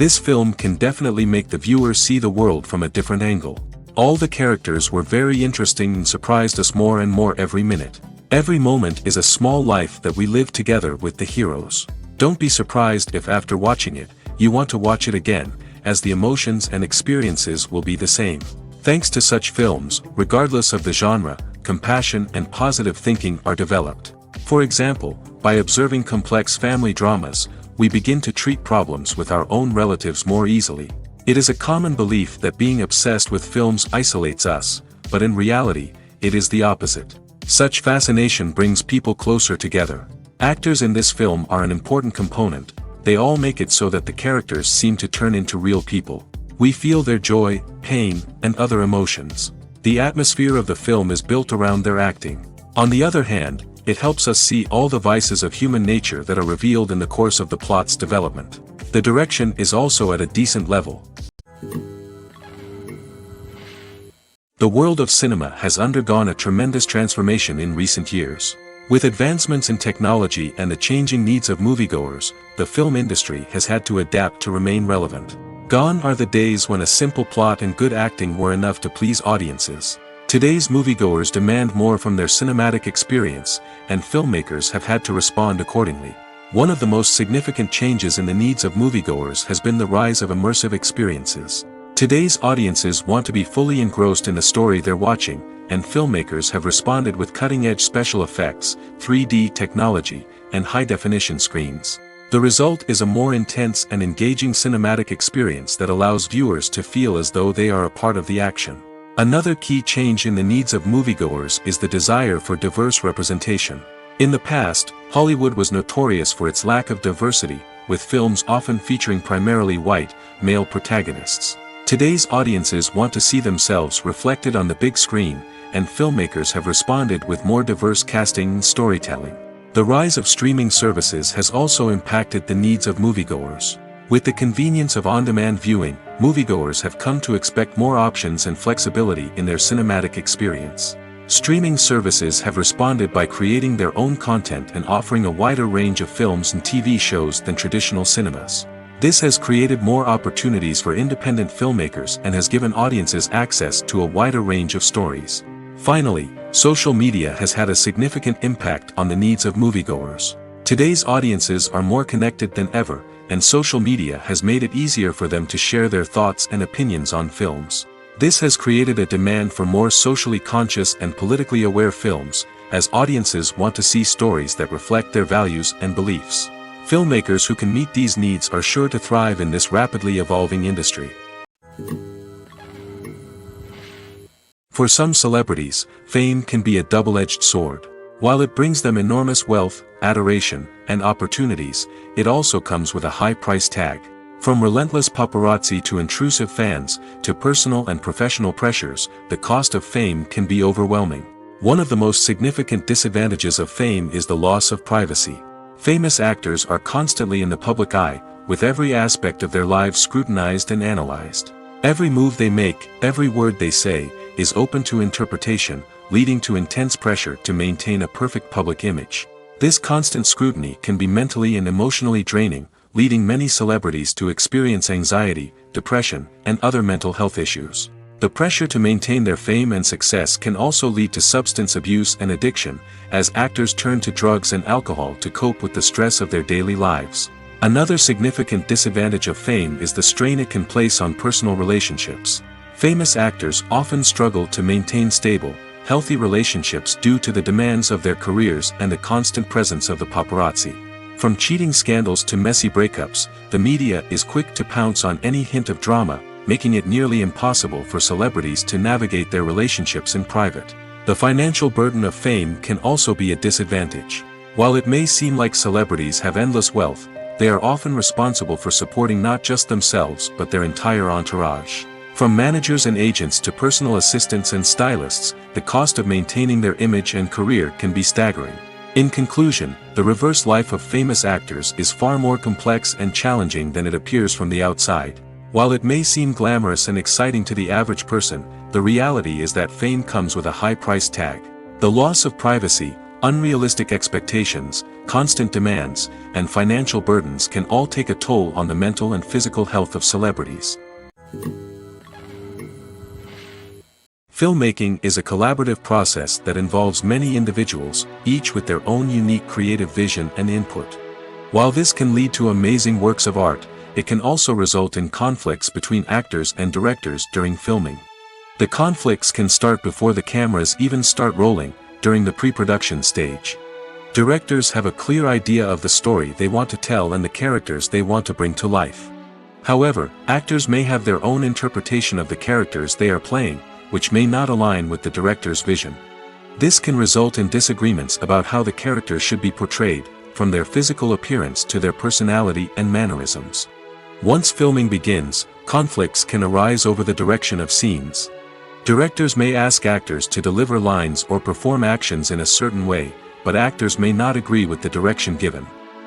This film can definitely make the viewer see the world from a different angle. All the characters were very interesting and surprised us more and more every minute. Every moment is a small life that we live together with the heroes. Don't be surprised if after watching it, you want to watch it again, as the emotions and experiences will be the same. Thanks to such films, regardless of the genre, compassion and positive thinking are developed. For example, by observing complex family dramas, we begin to treat problems with our own relatives more easily. It is a common belief that being obsessed with films isolates us, but in reality, it is the opposite. Such fascination brings people closer together. Actors in this film are an important component. They all make it so that the characters seem to turn into real people. We feel their joy, pain, and other emotions. The atmosphere of the film is built around their acting. On the other hand, it helps us see all the vices of human nature that are revealed in the course of the plot's development. The direction is also at a decent level. The world of cinema has undergone a tremendous transformation in recent years. With advancements in technology and the changing needs of moviegoers, the film industry has had to adapt to remain relevant. Gone are the days when a simple plot and good acting were enough to please audiences. Today's moviegoers demand more from their cinematic experience, and filmmakers have had to respond accordingly. One of the most significant changes in the needs of moviegoers has been the rise of immersive experiences. Today's audiences want to be fully engrossed in the story they're watching, and filmmakers have responded with cutting-edge special effects, 3D technology, and high-definition screens. The result is a more intense and engaging cinematic experience that allows viewers to feel as though they are a part of the action. Another key change in the needs of moviegoers is the desire for diverse representation. In the past, Hollywood was notorious for its lack of diversity, with films often featuring primarily white, male protagonists. Today's audiences want to see themselves reflected on the big screen, and filmmakers have responded with more diverse casting and storytelling. The rise of streaming services has also impacted the needs of moviegoers. With the convenience of on-demand viewing, moviegoers have come to expect more options and flexibility in their cinematic experience. Streaming services have responded by creating their own content and offering a wider range of films and TV shows than traditional cinemas. This has created more opportunities for independent filmmakers and has given audiences access to a wider range of stories. Finally, social media has had a significant impact on the needs of moviegoers. Today's audiences are more connected than ever, and social media has made it easier for them to share their thoughts and opinions on films. This has created a demand for more socially conscious and politically aware films, as audiences want to see stories that reflect their values and beliefs. Filmmakers who can meet these needs are sure to thrive in this rapidly evolving industry. For some celebrities, fame can be a double-edged sword. While it brings them enormous wealth, adoration, and opportunities, it also comes with a high price tag. From relentless paparazzi to intrusive fans, to personal and professional pressures, the cost of fame can be overwhelming. One of the most significant disadvantages of fame is the loss of privacy. Famous actors are constantly in the public eye, with every aspect of their lives scrutinized and analyzed. Every move they make, every word they say, is open to interpretation, leading to intense pressure to maintain a perfect public image. This constant scrutiny can be mentally and emotionally draining, leading many celebrities to experience anxiety, depression, and other mental health issues. The pressure to maintain their fame and success can also lead to substance abuse and addiction, as actors turn to drugs and alcohol to cope with the stress of their daily lives. Another significant disadvantage of fame is the strain it can place on personal relationships. Famous actors often struggle to maintain stable, healthy relationships due to the demands of their careers and the constant presence of the paparazzi. From cheating scandals to messy breakups, the media is quick to pounce on any hint of drama, making it nearly impossible for celebrities to navigate their relationships in private. The financial burden of fame can also be a disadvantage. While it may seem like celebrities have endless wealth, they are often responsible for supporting not just themselves but their entire entourage. From managers and agents to personal assistants and stylists, the cost of maintaining their image and career can be staggering. In conclusion, the reverse life of famous actors is far more complex and challenging than it appears from the outside. While it may seem glamorous and exciting to the average person, the reality is that fame comes with a high price tag. The loss of privacy, Unrealistic expectations, constant demands, and financial burdens can all take a toll on the mental and physical health of celebrities. Filmmaking is a collaborative process that involves many individuals, each with their own unique creative vision and input. While this can lead to amazing works of art, it can also result in conflicts between actors and directors during filming. The conflicts can start before the cameras even start rolling, during the pre-production stage. Directors have a clear idea of the story they want to tell and the characters they want to bring to life. However, actors may have their own interpretation of the characters they are playing, which may not align with the director's vision. This can result in disagreements about how the characters should be portrayed, from their physical appearance to their personality and mannerisms. Once filming begins, conflicts can arise over the direction of scenes. Directors may ask actors to deliver lines or perform actions in a certain way, but actors may not agree with the direction given.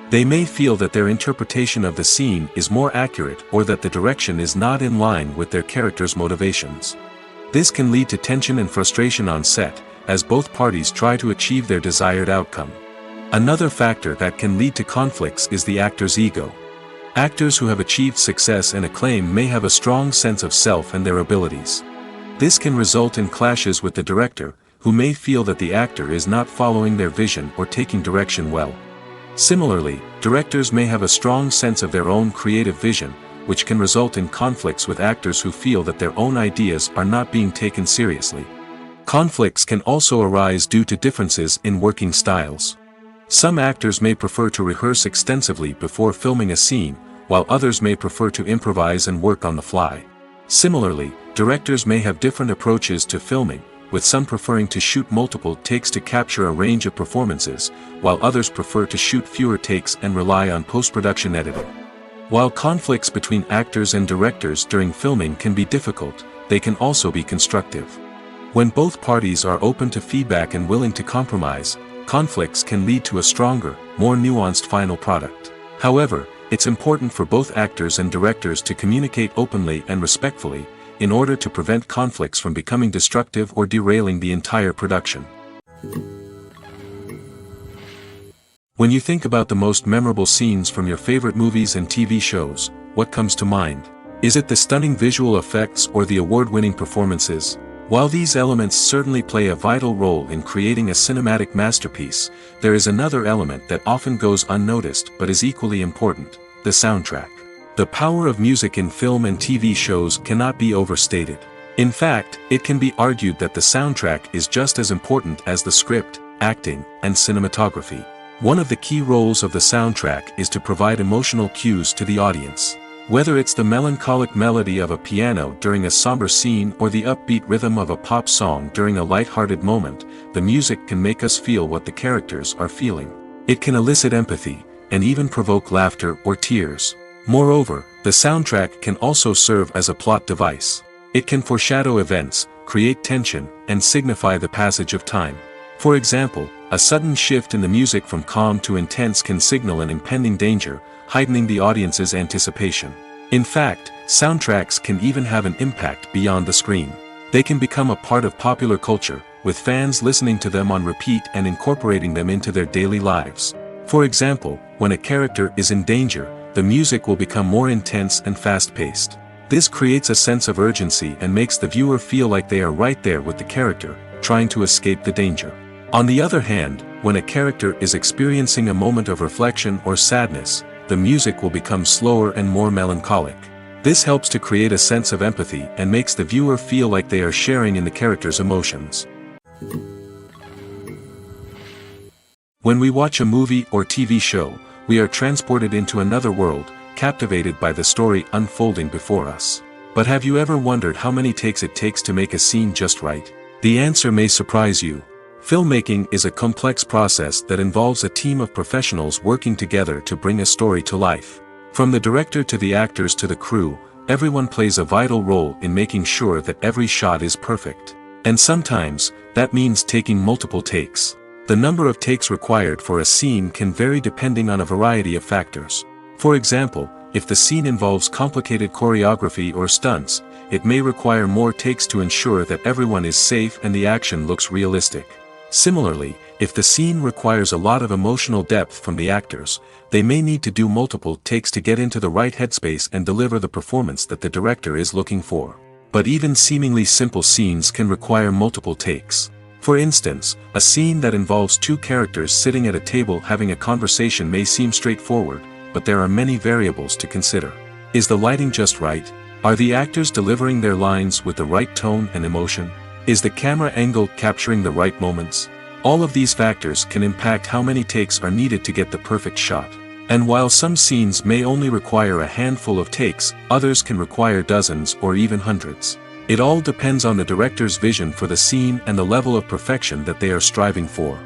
They may feel that their interpretation of the scene is more accurate or that the direction is not in line with their character's motivations. This can lead to tension and frustration on set, as both parties try to achieve their desired outcome. Another factor that can lead to conflicts is the actor's ego. Actors who have achieved success and acclaim may have a strong sense of self and their abilities. This can result in clashes with the director, who may feel that the actor is not following their vision or taking direction well. Similarly, directors may have a strong sense of their own creative vision, which can result in conflicts with actors who feel that their own ideas are not being taken seriously. Conflicts can also arise due to differences in working styles. Some actors may prefer to rehearse extensively before filming a scene, while others may prefer to improvise and work on the fly. Similarly, directors may have different approaches to filming, with some preferring to shoot multiple takes to capture a range of performances, while others prefer to shoot fewer takes and rely on post-production editing. While conflicts between actors and directors during filming can be difficult, they can also be constructive. When both parties are open to feedback and willing to compromise, conflicts can lead to a stronger, more nuanced final product. However, it's important for both actors and directors to communicate openly and respectfully, in order to prevent conflicts from becoming destructive or derailing the entire production. When you think about the most memorable scenes from your favorite movies and TV shows, what comes to mind? Is it the stunning visual effects or the award-winning performances? While these elements certainly play a vital role in creating a cinematic masterpiece, there is another element that often goes unnoticed but is equally important: the soundtrack. The power of music in film and TV shows cannot be overstated. In fact, it can be argued that the soundtrack is just as important as the script, acting, and cinematography. One of the key roles of the soundtrack is to provide emotional cues to the audience. Whether it's the melancholic melody of a piano during a somber scene or the upbeat rhythm of a pop song during a light-hearted moment, the music can make us feel what the characters are feeling. It can elicit empathy, and even provoke laughter or tears. Moreover, the soundtrack can also serve as a plot device. It can foreshadow events, create tension, and signify the passage of time. For example, a sudden shift in the music from calm to intense can signal an impending danger, heightening the audience's anticipation. In fact, soundtracks can even have an impact beyond the screen. They can become a part of popular culture, with fans listening to them on repeat and incorporating them into their daily lives. For example, when a character is in danger, the music will become more intense and fast-paced. This creates a sense of urgency and makes the viewer feel like they are right there with the character, trying to escape the danger. On the other hand, when a character is experiencing a moment of reflection or sadness, the music will become slower and more melancholic. This helps to create a sense of empathy and makes the viewer feel like they are sharing in the character's emotions. When we watch a movie or TV show, we are transported into another world, captivated by the story unfolding before us. But have you ever wondered how many takes it takes to make a scene just right? The answer may surprise you. Filmmaking is a complex process that involves a team of professionals working together to bring a story to life. From the director to the actors to the crew, everyone plays a vital role in making sure that every shot is perfect. And sometimes, that means taking multiple takes. The number of takes required for a scene can vary depending on a variety of factors. For example, if the scene involves complicated choreography or stunts, it may require more takes to ensure that everyone is safe and the action looks realistic. Similarly, if the scene requires a lot of emotional depth from the actors, they may need to do multiple takes to get into the right headspace and deliver the performance that the director is looking for. But even seemingly simple scenes can require multiple takes. For instance, a scene that involves two characters sitting at a table having a conversation may seem straightforward, but there are many variables to consider. Is the lighting just right? Are the actors delivering their lines with the right tone and emotion? Is the camera angle capturing the right moments? All of these factors can impact how many takes are needed to get the perfect shot. And while some scenes may only require a handful of takes, others can require dozens or even hundreds. It all depends on the director's vision for the scene and the level of perfection that they are striving for.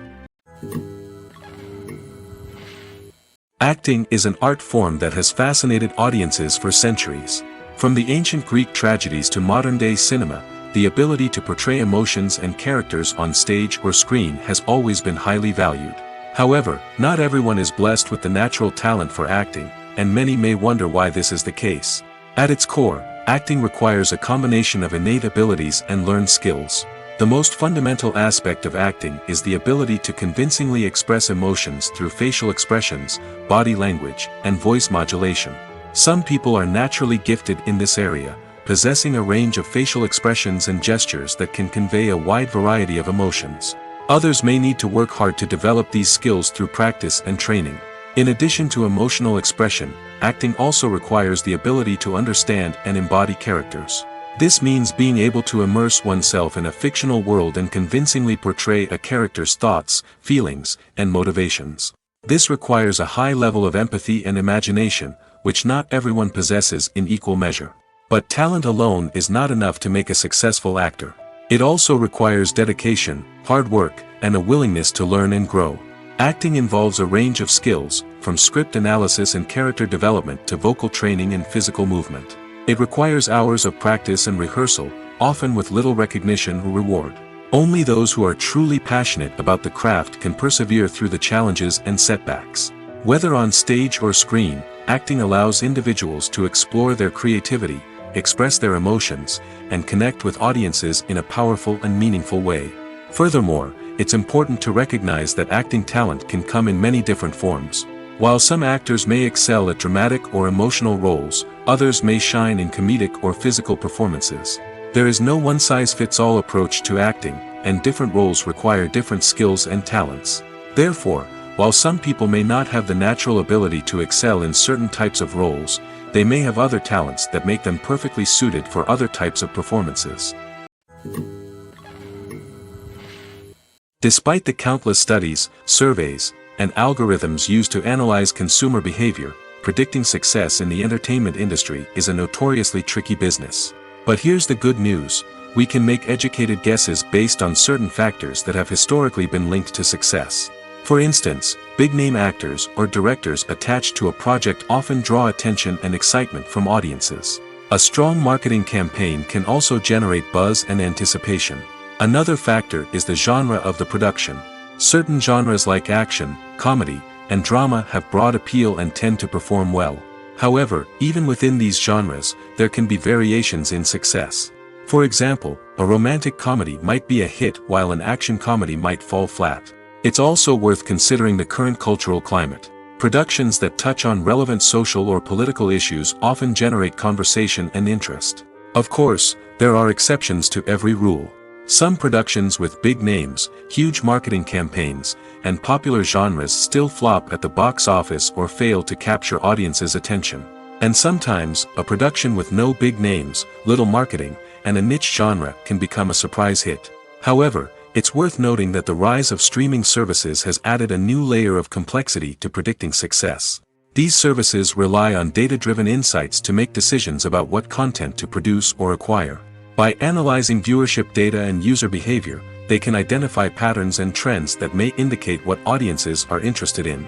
Acting is an art form that has fascinated audiences for centuries. From the ancient Greek tragedies to modern-day cinema, the ability to portray emotions and characters on stage or screen has always been highly valued. However, not everyone is blessed with the natural talent for acting, and many may wonder why this is the case. At its core, acting requires a combination of innate abilities and learned skills. The most fundamental aspect of acting is the ability to convincingly express emotions through facial expressions, body language, and voice modulation. Some people are naturally gifted in this area, possessing a range of facial expressions and gestures that can convey a wide variety of emotions. Others may need to work hard to develop these skills through practice and training. In addition to emotional expression, acting also requires the ability to understand and embody characters. This means being able to immerse oneself in a fictional world and convincingly portray a character's thoughts, feelings, and motivations. This requires a high level of empathy and imagination, which not everyone possesses in equal measure. But talent alone is not enough to make a successful actor. It also requires dedication, hard work, and a willingness to learn and grow. Acting involves a range of skills, from script analysis and character development to vocal training and physical movement. It requires hours of practice and rehearsal, often with little recognition or reward. Only those who are truly passionate about the craft can persevere through the challenges and setbacks. Whether on stage or screen, acting allows individuals to explore their creativity, express their emotions, and connect with audiences in a powerful and meaningful way. Furthermore, it's important to recognize that acting talent can come in many different forms. While some actors may excel at dramatic or emotional roles, others may shine in comedic or physical performances. There is no one-size-fits-all approach to acting, and different roles require different skills and talents. Therefore, while some people may not have the natural ability to excel in certain types of roles, they may have other talents that make them perfectly suited for other types of performances. Despite the countless studies, surveys, and algorithms used to analyze consumer behavior, predicting success in the entertainment industry is a notoriously tricky business. But here's the good news: we can make educated guesses based on certain factors that have historically been linked to success. For instance, big-name actors or directors attached to a project often draw attention and excitement from audiences. A strong marketing campaign can also generate buzz and anticipation. Another factor is the genre of the production. Certain genres like action, comedy, and drama have broad appeal and tend to perform well. However, even within these genres, there can be variations in success. For example, a romantic comedy might be a hit while an action comedy might fall flat. It's also worth considering the current cultural climate. Productions that touch on relevant social or political issues often generate conversation and interest. Of course, there are exceptions to every rule. Some productions with big names, huge marketing campaigns, and popular genres still flop at the box office or fail to capture audiences' attention. And sometimes, a production with no big names, little marketing, and a niche genre can become a surprise hit. However, it's worth noting that the rise of streaming services has added a new layer of complexity to predicting success. These services rely on data-driven insights to make decisions about what content to produce or acquire. By analyzing viewership data and user behavior, they can identify patterns and trends that may indicate what audiences are interested in.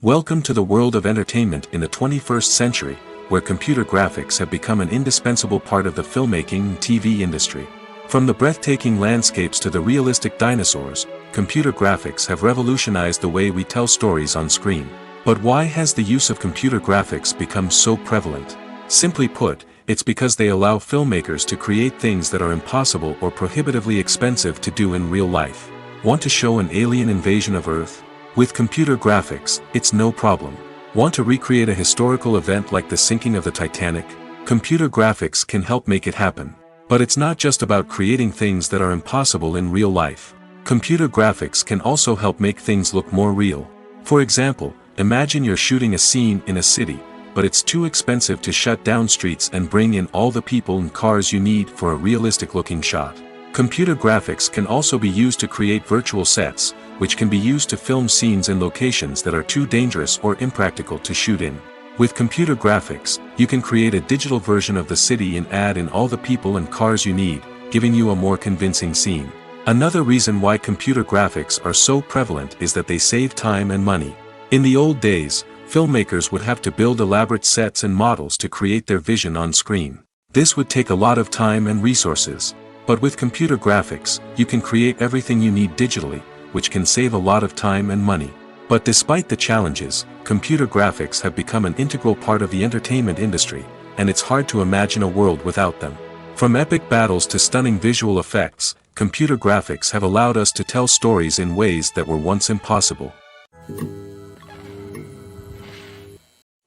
Welcome to the world of entertainment in the 21st century, where computer graphics have become an indispensable part of the filmmaking and TV industry. From the breathtaking landscapes to the realistic dinosaurs, computer graphics have revolutionized the way we tell stories on screen. But why has the use of computer graphics become so prevalent? Simply put, it's because they allow filmmakers to create things that are impossible or prohibitively expensive to do in real life. Want to show an alien invasion of Earth? With computer graphics, it's no problem. Want to recreate a historical event like the sinking of the Titanic? Computer graphics can help make it happen. But it's not just about creating things that are impossible in real life. Computer graphics can also help make things look more real. For example, imagine you're shooting a scene in a city, but it's too expensive to shut down streets and bring in all the people and cars you need for a realistic-looking shot. Computer graphics can also be used to create virtual sets, which can be used to film scenes in locations that are too dangerous or impractical to shoot in. With computer graphics, you can create a digital version of the city and add in all the people and cars you need, giving you a more convincing scene. Another reason why computer graphics are so prevalent is that they save time and money. In the old days, filmmakers would have to build elaborate sets and models to create their vision on screen. This would take a lot of time and resources. But with computer graphics, you can create everything you need digitally, which can save a lot of time and money. But despite the challenges, computer graphics have become an integral part of the entertainment industry, and it's hard to imagine a world without them. From epic battles to stunning visual effects, computer graphics have allowed us to tell stories in ways that were once impossible.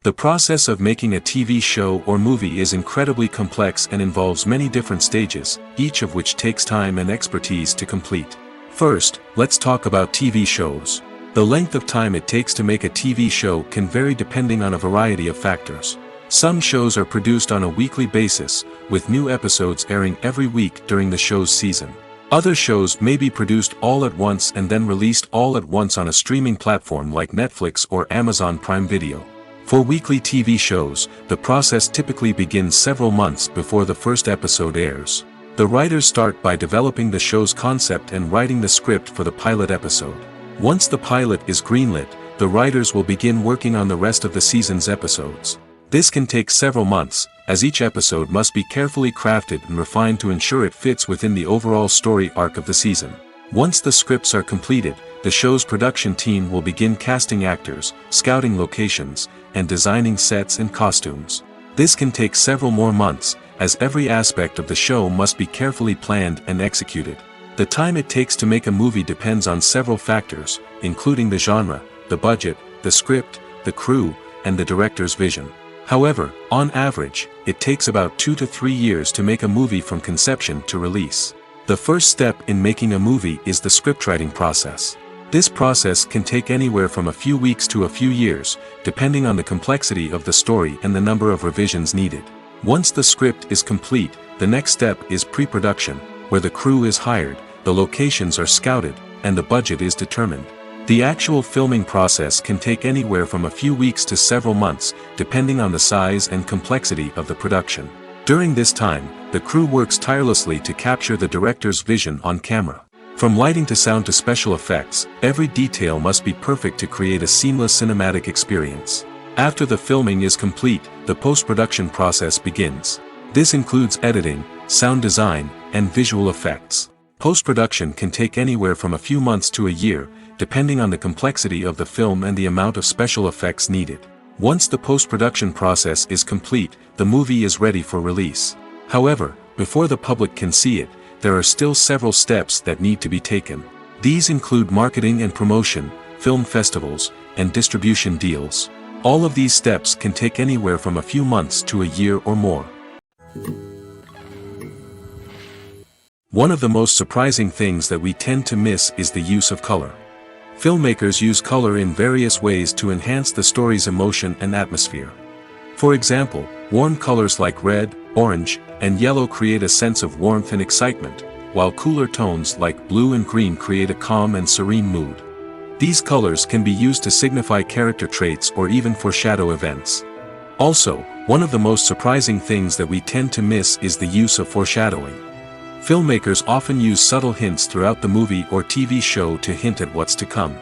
The process of making a TV show or movie is incredibly complex and involves many different stages, each of which takes time and expertise to complete. First, let's talk about TV shows. The length of time it takes to make a TV show can vary depending on a variety of factors. Some shows are produced on a weekly basis, with new episodes airing every week during the show's season. Other shows may be produced all at once and then released all at once on a streaming platform like Netflix or Amazon Prime Video. For weekly TV shows, the process typically begins several months before the first episode airs. The writers start by developing the show's concept and writing the script for the pilot episode. Once the pilot is greenlit, the writers will begin working on the rest of the season's episodes. This can take several months, as each episode must be carefully crafted and refined to ensure it fits within the overall story arc of the season. Once the scripts are completed, the show's production team will begin casting actors, scouting locations, and designing sets and costumes. This can take several more months, as every aspect of the show must be carefully planned and executed. The time it takes to make a movie depends on several factors, including the genre, the budget, the script, the crew, and the director's vision. However, on average, it takes about 2 to 3 years to make a movie from conception to release. The first step in making a movie is the scriptwriting process. This process can take anywhere from a few weeks to a few years, depending on the complexity of the story and the number of revisions needed. Once the script is complete, the next step is pre-production, where the crew is hired, the locations are scouted, and the budget is determined. The actual filming process can take anywhere from a few weeks to several months, depending on the size and complexity of the production. During this time, the crew works tirelessly to capture the director's vision on camera. From lighting to sound to special effects, every detail must be perfect to create a seamless cinematic experience. After the filming is complete, the post-production process begins. This includes editing, sound design, and visual effects. Post-production can take anywhere from a few months to a year, depending on the complexity of the film and the amount of special effects needed. Once the post-production process is complete, the movie is ready for release. However, before the public can see it, there are still several steps that need to be taken. These include marketing and promotion, film festivals, and distribution deals. All of these steps can take anywhere from a few months to a year or more. One of the most surprising things that we tend to miss is the use of color. Filmmakers use color in various ways to enhance the story's emotion and atmosphere. For example, warm colors like red, orange, and yellow create a sense of warmth and excitement, while cooler tones like blue and green create a calm and serene mood. These colors can be used to signify character traits or even foreshadow events. Also, one of the most surprising things that we tend to miss is the use of foreshadowing. Filmmakers often use subtle hints throughout the movie or TV show to hint at what's to come.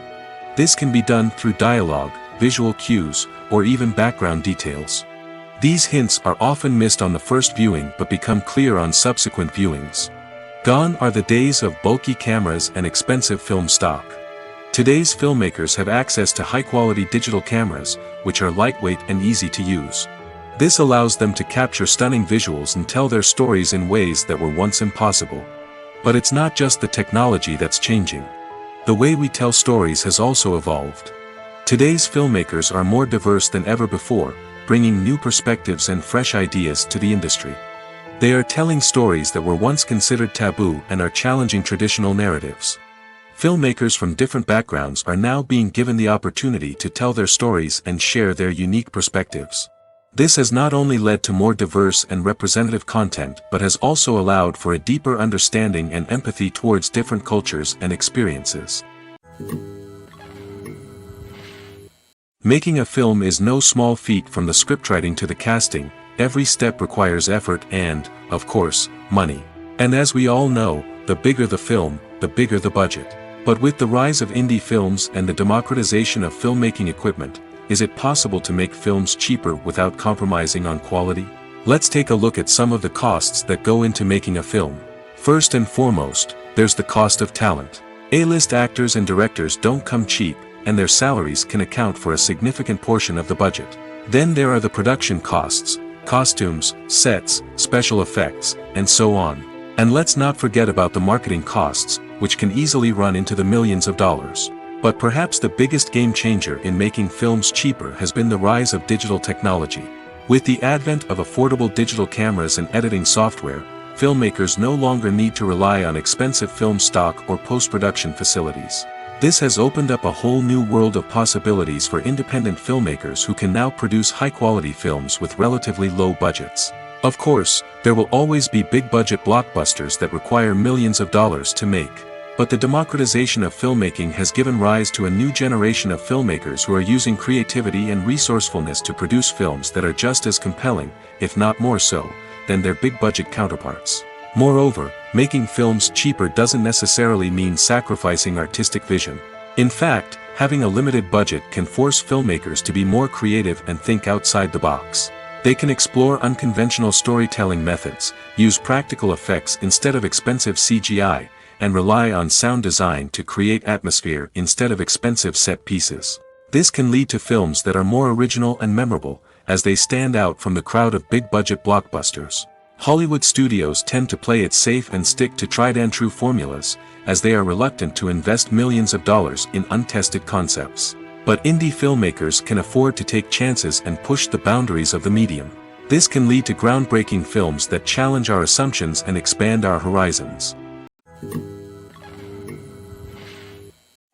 This can be done through dialogue, visual cues, or even background details. These hints are often missed on the first viewing but become clear on subsequent viewings. Gone are the days of bulky cameras and expensive film stock. Today's filmmakers have access to high-quality digital cameras, which are lightweight and easy to use. This allows them to capture stunning visuals and tell their stories in ways that were once impossible. But it's not just the technology that's changing. The way we tell stories has also evolved. Today's filmmakers are more diverse than ever before, bringing new perspectives and fresh ideas to the industry. They are telling stories that were once considered taboo and are challenging traditional narratives. Filmmakers from different backgrounds are now being given the opportunity to tell their stories and share their unique perspectives. This has not only led to more diverse and representative content but has also allowed for a deeper understanding and empathy towards different cultures and experiences. Making a film is no small feat. From the scriptwriting to the casting, every step requires effort and, of course, money. And as we all know, the bigger the film, the bigger the budget. But with the rise of indie films and the democratization of filmmaking equipment, is it possible to make films cheaper without compromising on quality? Let's take a look at some of the costs that go into making a film. First and foremost, there's the cost of talent. A-list actors and directors don't come cheap, and their salaries can account for a significant portion of the budget. Then there are the production costs, costumes, sets, special effects, and so on. And let's not forget about the marketing costs, which can easily run into the millions of dollars. But perhaps the biggest game changer in making films cheaper has been the rise of digital technology. With the advent of affordable digital cameras and editing software, filmmakers no longer need to rely on expensive film stock or post-production facilities. This has opened up a whole new world of possibilities for independent filmmakers who can now produce high-quality films with relatively low budgets. Of course, there will always be big-budget blockbusters that require millions of dollars to make. But the democratization of filmmaking has given rise to a new generation of filmmakers who are using creativity and resourcefulness to produce films that are just as compelling, if not more so, than their big-budget counterparts. Moreover, making films cheaper doesn't necessarily mean sacrificing artistic vision. In fact, having a limited budget can force filmmakers to be more creative and think outside the box. They can explore unconventional storytelling methods, use practical effects instead of expensive CGI, and rely on sound design to create atmosphere instead of expensive set pieces. This can lead to films that are more original and memorable, as they stand out from the crowd of big-budget blockbusters. Hollywood studios tend to play it safe and stick to tried-and-true formulas, as they are reluctant to invest millions of dollars in untested concepts. But indie filmmakers can afford to take chances and push the boundaries of the medium. This can lead to groundbreaking films that challenge our assumptions and expand our horizons.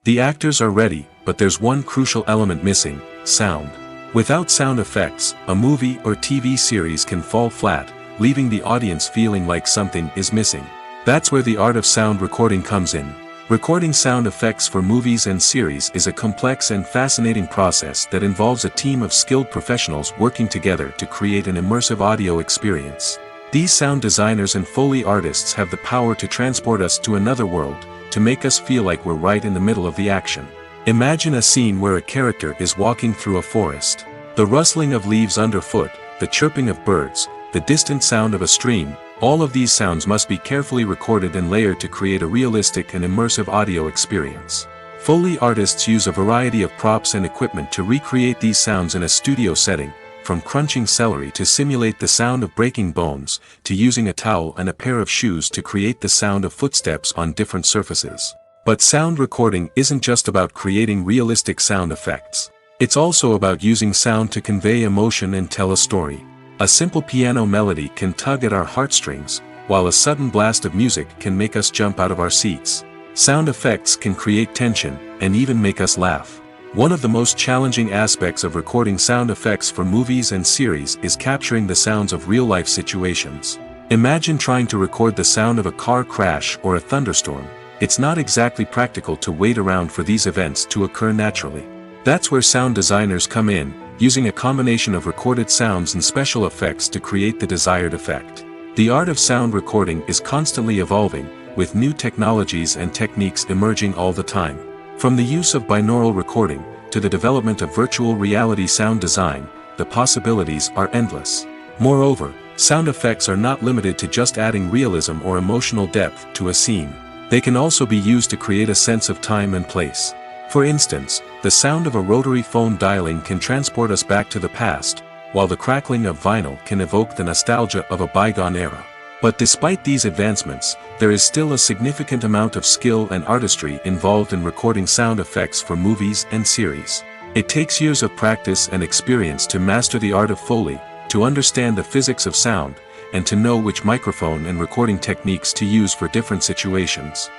The actors are ready, but there's one crucial element missing: sound. Without sound effects, a movie or TV series can fall flat, leaving the audience feeling like something is missing. That's where the art of sound recording comes in. Recording sound effects for movies and series is a complex and fascinating process that involves a team of skilled professionals working together to create an immersive audio experience. These sound designers and Foley artists have the power to transport us to another world, to make us feel like we're right in the middle of the action. Imagine a scene where a character is walking through a forest. The rustling of leaves underfoot, the chirping of birds, the distant sound of a stream, all of these sounds must be carefully recorded and layered to create a realistic and immersive audio experience. Foley artists use a variety of props and equipment to recreate these sounds in a studio setting, from crunching celery to simulate the sound of breaking bones, to using a towel and a pair of shoes to create the sound of footsteps on different surfaces. But sound recording isn't just about creating realistic sound effects. It's also about using sound to convey emotion and tell a story. A simple piano melody can tug at our heartstrings, while a sudden blast of music can make us jump out of our seats. Sound effects can create tension, and even make us laugh. One of the most challenging aspects of recording sound effects for movies and series is capturing the sounds of real-life situations. Imagine trying to record the sound of a car crash or a thunderstorm. It's not exactly practical to wait around for these events to occur naturally. That's where sound designers come in, using a combination of recorded sounds and special effects to create the desired effect. The art of sound recording is constantly evolving, with new technologies and techniques emerging all the time. From the use of binaural recording, to the development of virtual reality sound design, the possibilities are endless. Moreover, sound effects are not limited to just adding realism or emotional depth to a scene. They can also be used to create a sense of time and place. For instance, the sound of a rotary phone dialing can transport us back to the past, while the crackling of vinyl can evoke the nostalgia of a bygone era. But despite these advancements, there is still a significant amount of skill and artistry involved in recording sound effects for movies and series. It takes years of practice and experience to master the art of Foley, to understand the physics of sound, and to know which microphone and recording techniques to use for different situations.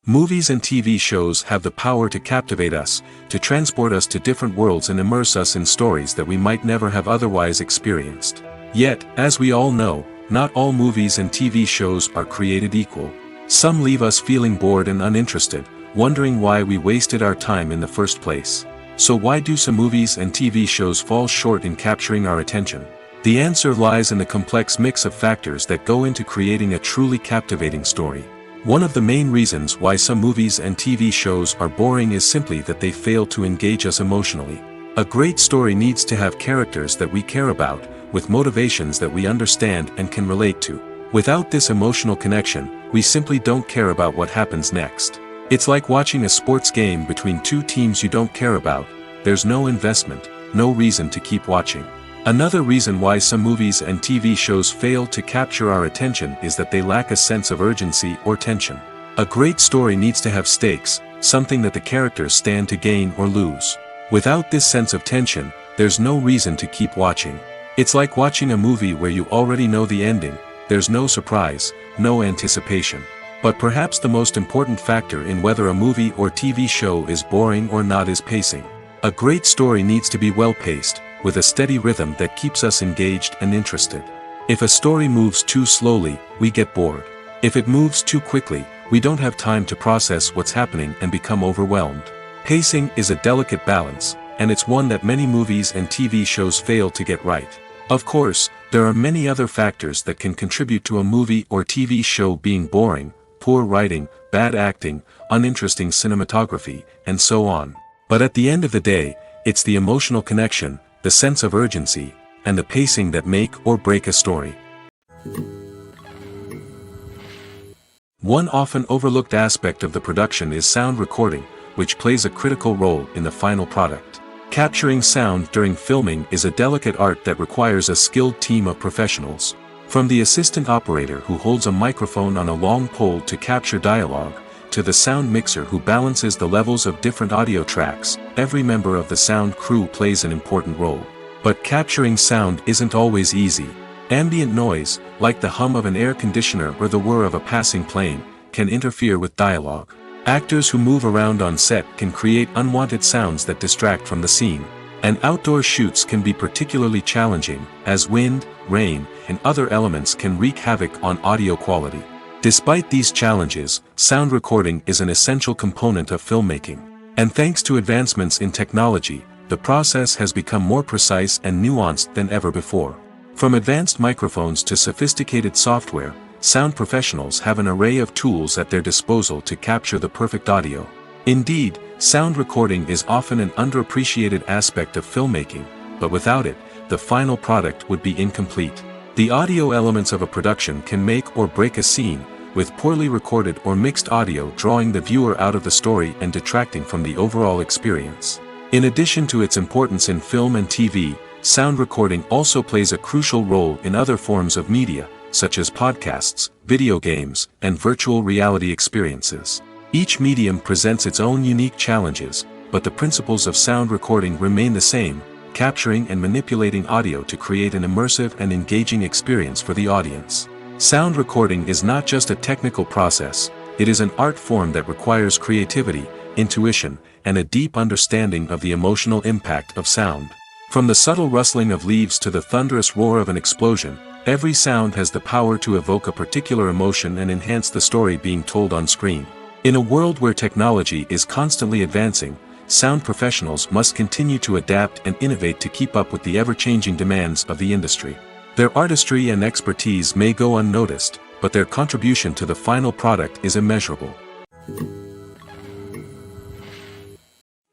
Movies and TV shows have the power to captivate us, to transport us to different worlds and immerse us in stories that we might never have otherwise experienced. Yet, as we all know, not all movies and TV shows are created equal. Some leave us feeling bored and uninterested, wondering why we wasted our time in the first place. So why do some movies and TV shows fall short in capturing our attention? The answer lies in the complex mix of factors that go into creating a truly captivating story. One of the main reasons why some movies and TV shows are boring is simply that they fail to engage us emotionally. A great story needs to have characters that we care about, with motivations that we understand and can relate to. Without this emotional connection, we simply don't care about what happens next. It's like watching a sports game between two teams you don't care about. There's no investment, no reason to keep watching. Another reason why some movies and TV shows fail to capture our attention is that they lack a sense of urgency or tension. A great story needs to have stakes, something that the characters stand to gain or lose. Without this sense of tension, there's no reason to keep watching. It's like watching a movie where you already know the ending. There's no surprise, no anticipation. But perhaps the most important factor in whether a movie or TV show is boring or not is pacing. A great story needs to be well-paced, with a steady rhythm that keeps us engaged and interested. If a story moves too slowly, we get bored. If it moves too quickly, we don't have time to process what's happening and become overwhelmed. Pacing is a delicate balance, and it's one that many movies and TV shows fail to get right. Of course, there are many other factors that can contribute to a movie or TV show being boring: poor writing, bad acting, uninteresting cinematography, and so on. But at the end of the day, it's the emotional connection, the sense of urgency, and the pacing that make or break a story. One often overlooked aspect of the production is sound recording, which plays a critical role in the final product. Capturing sound during filming is a delicate art that requires a skilled team of professionals. From the assistant operator who holds a microphone on a long pole to capture dialogue, to the sound mixer who balances the levels of different audio tracks, every member of the sound crew plays an important role. But capturing sound isn't always easy. Ambient noise, like the hum of an air conditioner or the whir of a passing plane, can interfere with dialogue. Actors who move around on set can create unwanted sounds that distract from the scene. And outdoor shoots can be particularly challenging, as wind, rain, and other elements can wreak havoc on audio quality. Despite these challenges, sound recording is an essential component of filmmaking. And thanks to advancements in technology, the process has become more precise and nuanced than ever before. From advanced microphones to sophisticated software, sound professionals have an array of tools at their disposal to capture the perfect audio. Indeed, sound recording is often an underappreciated aspect of filmmaking, but without it, the final product would be incomplete. The audio elements of a production can make or break a scene, with poorly recorded or mixed audio drawing the viewer out of the story and detracting from the overall experience. In addition to its importance in film and TV, sound recording also plays a crucial role in other forms of media, such as podcasts, video games, and virtual reality experiences. Each medium presents its own unique challenges, but the principles of sound recording remain the same: capturing and manipulating audio to create an immersive and engaging experience for the audience. Sound recording is not just a technical process, it is an art form that requires creativity, intuition, and a deep understanding of the emotional impact of sound. From the subtle rustling of leaves to the thunderous roar of an explosion, every sound has the power to evoke a particular emotion and enhance the story being told on screen. In a world where technology is constantly advancing, sound professionals must continue to adapt and innovate to keep up with the ever-changing demands of the industry. Their artistry and expertise may go unnoticed, but their contribution to the final product is immeasurable.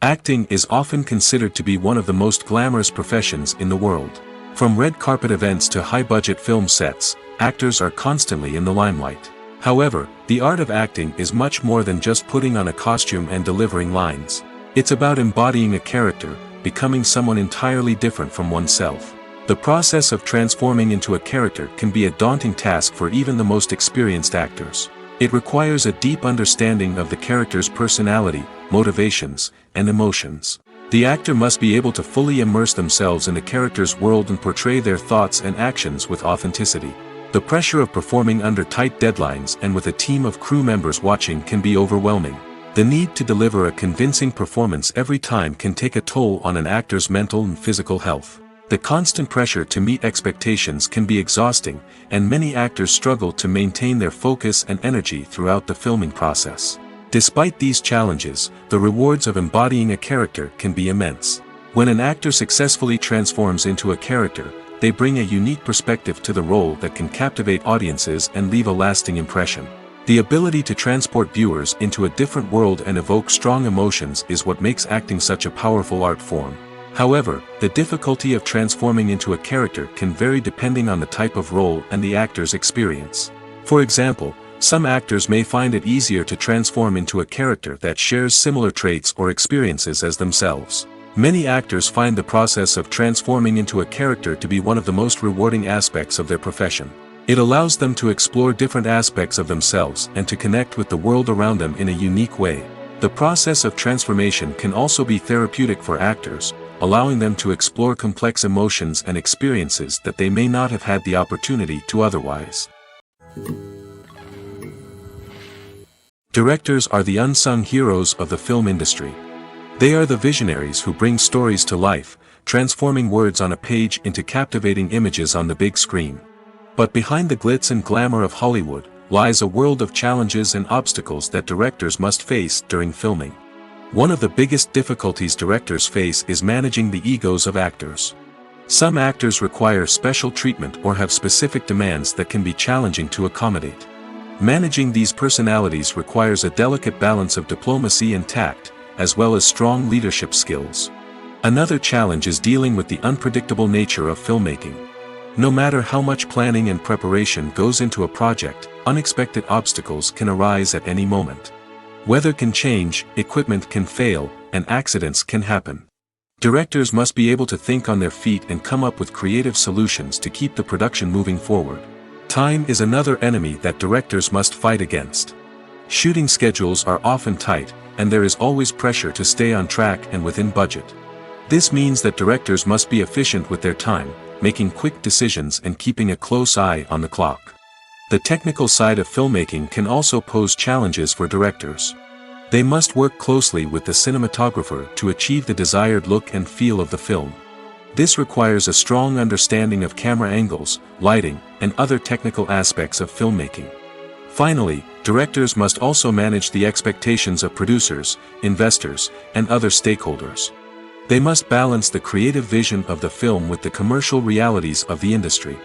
Acting is often considered to be one of the most glamorous professions in the world. From red carpet events to high-budget film sets, actors are constantly in the limelight. However, the art of acting is much more than just putting on a costume and delivering lines. It's about embodying a character, becoming someone entirely different from oneself. The process of transforming into a character can be a daunting task for even the most experienced actors. It requires a deep understanding of the character's personality, motivations, and emotions. The actor must be able to fully immerse themselves in the character's world and portray their thoughts and actions with authenticity. The pressure of performing under tight deadlines and with a team of crew members watching can be overwhelming. The need to deliver a convincing performance every time can take a toll on an actor's mental and physical health. The constant pressure to meet expectations can be exhausting, and many actors struggle to maintain their focus and energy throughout the filming process. Despite these challenges, the rewards of embodying a character can be immense. When an actor successfully transforms into a character, they bring a unique perspective to the role that can captivate audiences and leave a lasting impression. The ability to transport viewers into a different world and evoke strong emotions is what makes acting such a powerful art form. However, the difficulty of transforming into a character can vary depending on the type of role and the actor's experience. For example, some actors may find it easier to transform into a character that shares similar traits or experiences as themselves. Many actors find the process of transforming into a character to be one of the most rewarding aspects of their profession. It allows them to explore different aspects of themselves and to connect with the world around them in a unique way. The process of transformation can also be therapeutic for actors, allowing them to explore complex emotions and experiences that they may not have had the opportunity to otherwise. Directors are the unsung heroes of the film industry. They are the visionaries who bring stories to life, transforming words on a page into captivating images on the big screen. But behind the glitz and glamour of Hollywood lies a world of challenges and obstacles that directors must face during filming. One of the biggest difficulties directors face is managing the egos of actors. Some actors require special treatment or have specific demands that can be challenging to accommodate. Managing these personalities requires a delicate balance of diplomacy and tact, as well as strong leadership skills. Another challenge is dealing with the unpredictable nature of filmmaking. No matter how much planning and preparation goes into a project, unexpected obstacles can arise at any moment. Weather can change, equipment can fail, and accidents can happen. Directors must be able to think on their feet and come up with creative solutions to keep the production moving forward. Time is another enemy that directors must fight against. Shooting schedules are often tight, and there is always pressure to stay on track and within budget. This means that directors must be efficient with their time, making quick decisions and keeping a close eye on the clock. The technical side of filmmaking can also pose challenges for directors. They must work closely with the cinematographer to achieve the desired look and feel of the film. This requires a strong understanding of camera angles, lighting, and other technical aspects of filmmaking. Finally, directors must also manage the expectations of producers, investors, and other stakeholders. They must balance the creative vision of the film with the commercial realities of the industry.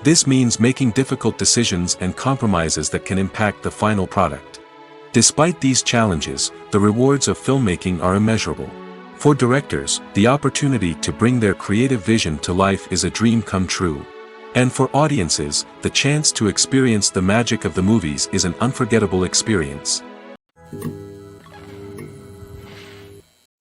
This means making difficult decisions and compromises that can impact the final product. Despite these challenges, the rewards of filmmaking are immeasurable. For directors, the opportunity to bring their creative vision to life is a dream come true. And for audiences, the chance to experience the magic of the movies is an unforgettable experience.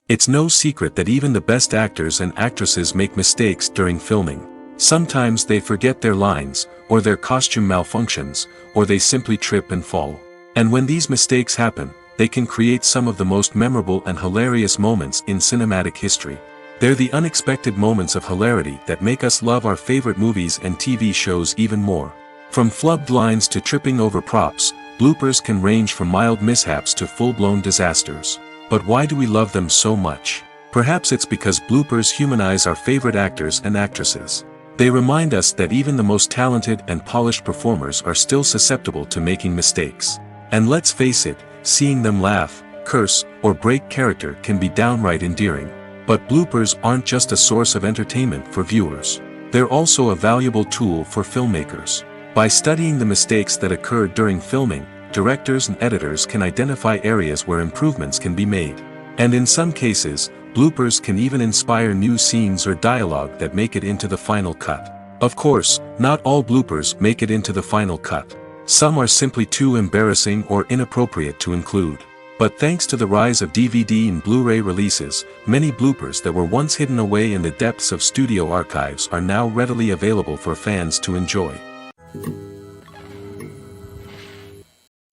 It's no secret that even the best actors and actresses make mistakes during filming. Sometimes they forget their lines, or their costume malfunctions, or they simply trip and fall. And when these mistakes happen, they can create some of the most memorable and hilarious moments in cinematic history. They're the unexpected moments of hilarity that make us love our favorite movies and TV shows even more. From flubbed lines to tripping over props, bloopers can range from mild mishaps to full-blown disasters. But why do we love them so much? Perhaps it's because bloopers humanize our favorite actors and actresses. They remind us that even the most talented and polished performers are still susceptible to making mistakes. And let's face it, seeing them laugh, curse, or break character can be downright endearing. But bloopers aren't just a source of entertainment for viewers. They're also a valuable tool for filmmakers. By studying the mistakes that occurred during filming, directors and editors can identify areas where improvements can be made. And in some cases, bloopers can even inspire new scenes or dialogue that make it into the final cut. Of course, not all bloopers make it into the final cut. Some are simply too embarrassing or inappropriate to include. But thanks to the rise of DVD and Blu-ray releases, many bloopers that were once hidden away in the depths of studio archives are now readily available for fans to enjoy.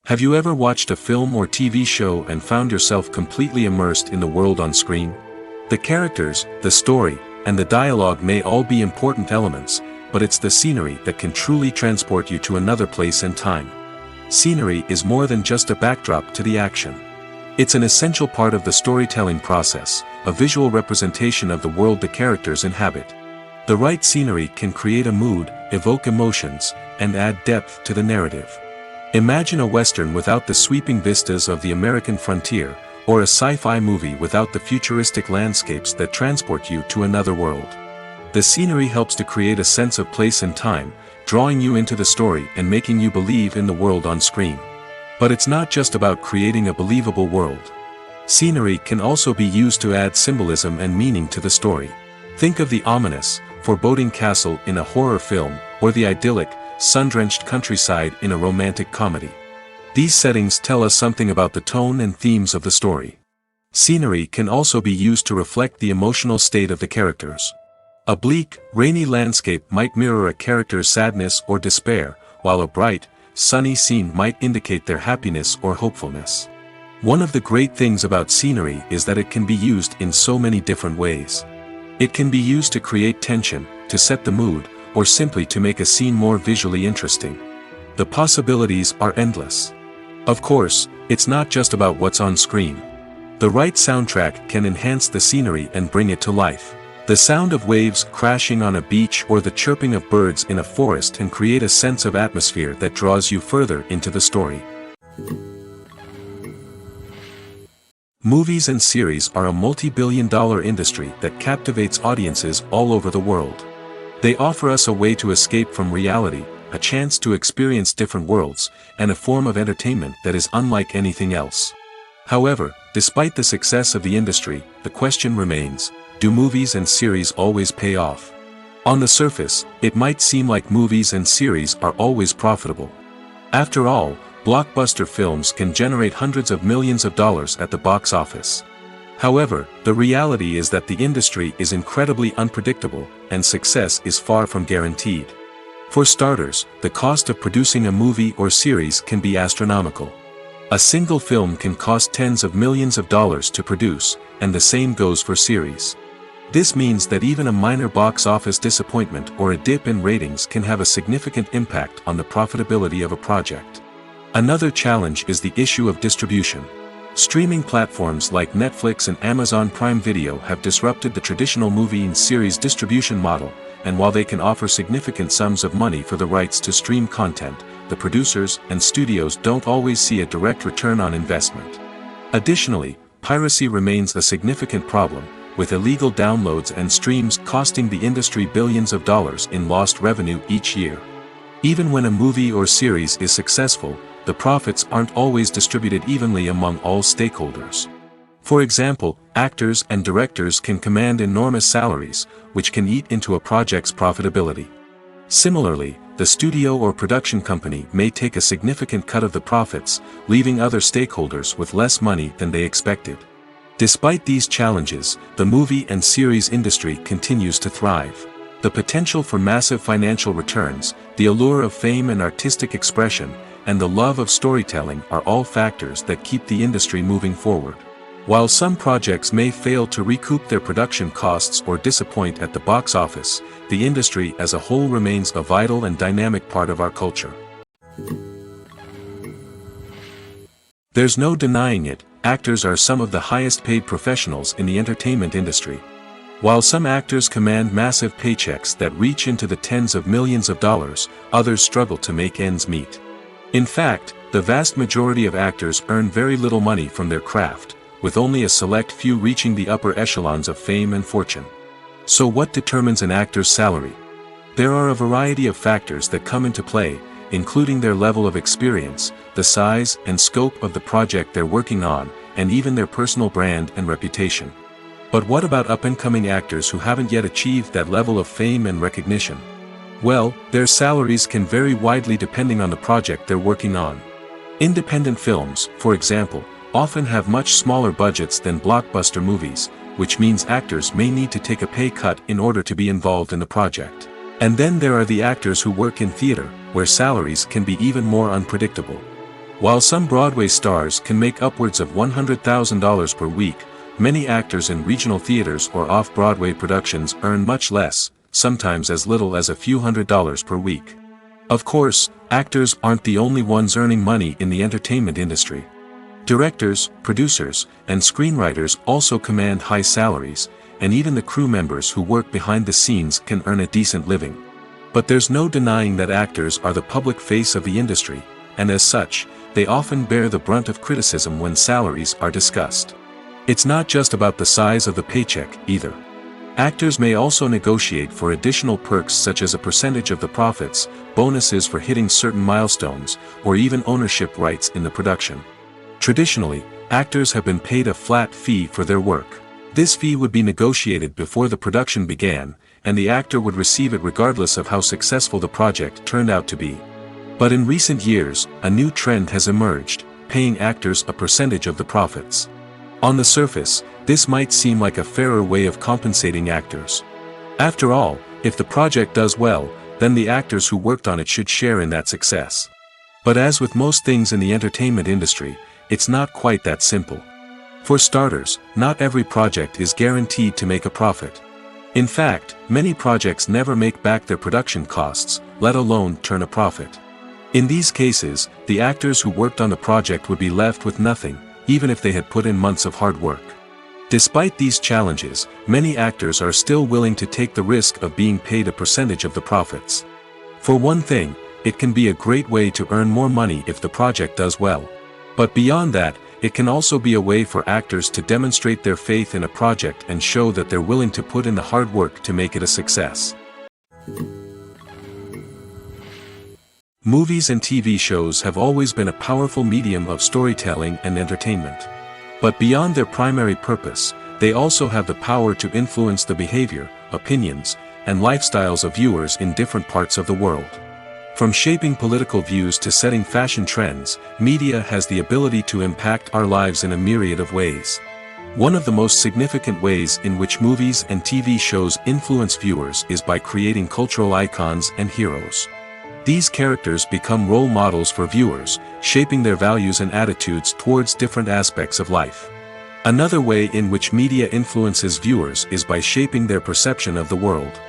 Have you ever watched a film or TV show and found yourself completely immersed in the world on screen? The characters, the story, and the dialogue may all be important elements, but it's the scenery that can truly transport you to another place and time. Scenery is more than just a backdrop to the action. It's an essential part of the storytelling process, a visual representation of the world the characters inhabit. The right scenery can create a mood, evoke emotions, and add depth to the narrative. Imagine a Western without the sweeping vistas of the American frontier, or a sci-fi movie without the futuristic landscapes that transport you to another world. The scenery helps to create a sense of place and time, drawing you into the story and making you believe in the world on screen. But it's not just about creating a believable world. Scenery can also be used to add symbolism and meaning to the story. Think of the ominous, foreboding castle in a horror film, or the idyllic, sun-drenched countryside in a romantic comedy. These settings tell us something about the tone and themes of the story. Scenery can also be used to reflect the emotional state of the characters. A bleak, rainy landscape might mirror a character's sadness or despair, while a bright, sunny scene might indicate their happiness or hopefulness. One of the great things about scenery is that it can be used in so many different ways. It can be used to create tension, to set the mood, or simply to make a scene more visually interesting. The possibilities are endless. Of course, it's not just about what's on screen. The right soundtrack can enhance the scenery and bring it to life. The sound of waves crashing on a beach or the chirping of birds in a forest can create a sense of atmosphere that draws you further into the story. Movies and series are a multi-billion-dollar industry that captivates audiences all over the world. They offer us a way to escape from reality, a chance to experience different worlds, and a form of entertainment that is unlike anything else. However, despite the success of the industry, the question remains: do movies and series always pay off? On the surface, it might seem like movies and series are always profitable. After all, blockbuster films can generate hundreds of millions of dollars at the box office. However, the reality is that the industry is incredibly unpredictable, and success is far from guaranteed. For starters, the cost of producing a movie or series can be astronomical. A single film can cost tens of millions of dollars to produce, and the same goes for series. This means that even a minor box office disappointment or a dip in ratings can have a significant impact on the profitability of a project. Another challenge is the issue of distribution. Streaming platforms like Netflix and Amazon Prime Video have disrupted the traditional movie and series distribution model, and while they can offer significant sums of money for the rights to stream content, the producers and studios don't always see a direct return on investment. Additionally, piracy remains a significant problem, with illegal downloads and streams costing the industry billions of dollars in lost revenue each year. Even when a movie or series is successful, the profits aren't always distributed evenly among all stakeholders. For example, actors and directors can command enormous salaries, which can eat into a project's profitability. Similarly, the studio or production company may take a significant cut of the profits, leaving other stakeholders with less money than they expected. Despite these challenges, the movie and series industry continues to thrive. The potential for massive financial returns, the allure of fame and artistic expression, and the love of storytelling are all factors that keep the industry moving forward. While some projects may fail to recoup their production costs or disappoint at the box office, the industry as a whole remains a vital and dynamic part of our culture. There's no denying it, actors are some of the highest paid professionals in the entertainment industry. While some actors command massive paychecks that reach into the tens of millions of dollars, others struggle to make ends meet. In fact, the vast majority of actors earn very little money from their craft, with only a select few reaching the upper echelons of fame and fortune. So what determines an actor's salary? There are a variety of factors that come into play, including their level of experience, the size and scope of the project they're working on, and even their personal brand and reputation. But what about up-and-coming actors who haven't yet achieved that level of fame and recognition? Well, their salaries can vary widely depending on the project they're working on. Independent films, for example, often have much smaller budgets than blockbuster movies, which means actors may need to take a pay cut in order to be involved in the project. And then there are the actors who work in theater, where salaries can be even more unpredictable. While some Broadway stars can make upwards of $100,000 per week, many actors in regional theaters or off-Broadway productions earn much less, sometimes as little as a few $100s per week. Of course, actors aren't the only ones earning money in the entertainment industry. Directors, producers, and screenwriters also command high salaries, and even the crew members who work behind the scenes can earn a decent living. But there's no denying that actors are the public face of the industry, and as such, they often bear the brunt of criticism when salaries are discussed. It's not just about the size of the paycheck, either. Actors may also negotiate for additional perks such as a percentage of the profits, bonuses for hitting certain milestones, or even ownership rights in the production. Traditionally, actors have been paid a flat fee for their work. This fee would be negotiated before the production began, and the actor would receive it regardless of how successful the project turned out to be. But in recent years, a new trend has emerged, paying actors a percentage of the profits. On the surface, this might seem like a fairer way of compensating actors. After all, if the project does well, then the actors who worked on it should share in that success. But as with most things in the entertainment industry, it's not quite that simple. For starters, not every project is guaranteed to make a profit. In fact, many projects never make back their production costs, let alone turn a profit. In these cases, the actors who worked on the project would be left with nothing, even if they had put in months of hard work. Despite these challenges, many actors are still willing to take the risk of being paid a percentage of the profits. For one thing, it can be a great way to earn more money if the project does well. But beyond that, it can also be a way for actors to demonstrate their faith in a project and show that they're willing to put in the hard work to make it a success. Movies and TV shows have always been a powerful medium of storytelling and entertainment. But beyond their primary purpose, they also have the power to influence the behavior, opinions, and lifestyles of viewers in different parts of the world. From shaping political views to setting fashion trends, media has the ability to impact our lives in a myriad of ways. One of the most significant ways in which movies and TV shows influence viewers is by creating cultural icons and heroes. These characters become role models for viewers, shaping their values and attitudes towards different aspects of life. Another way in which media influences viewers is by shaping their perception of the world.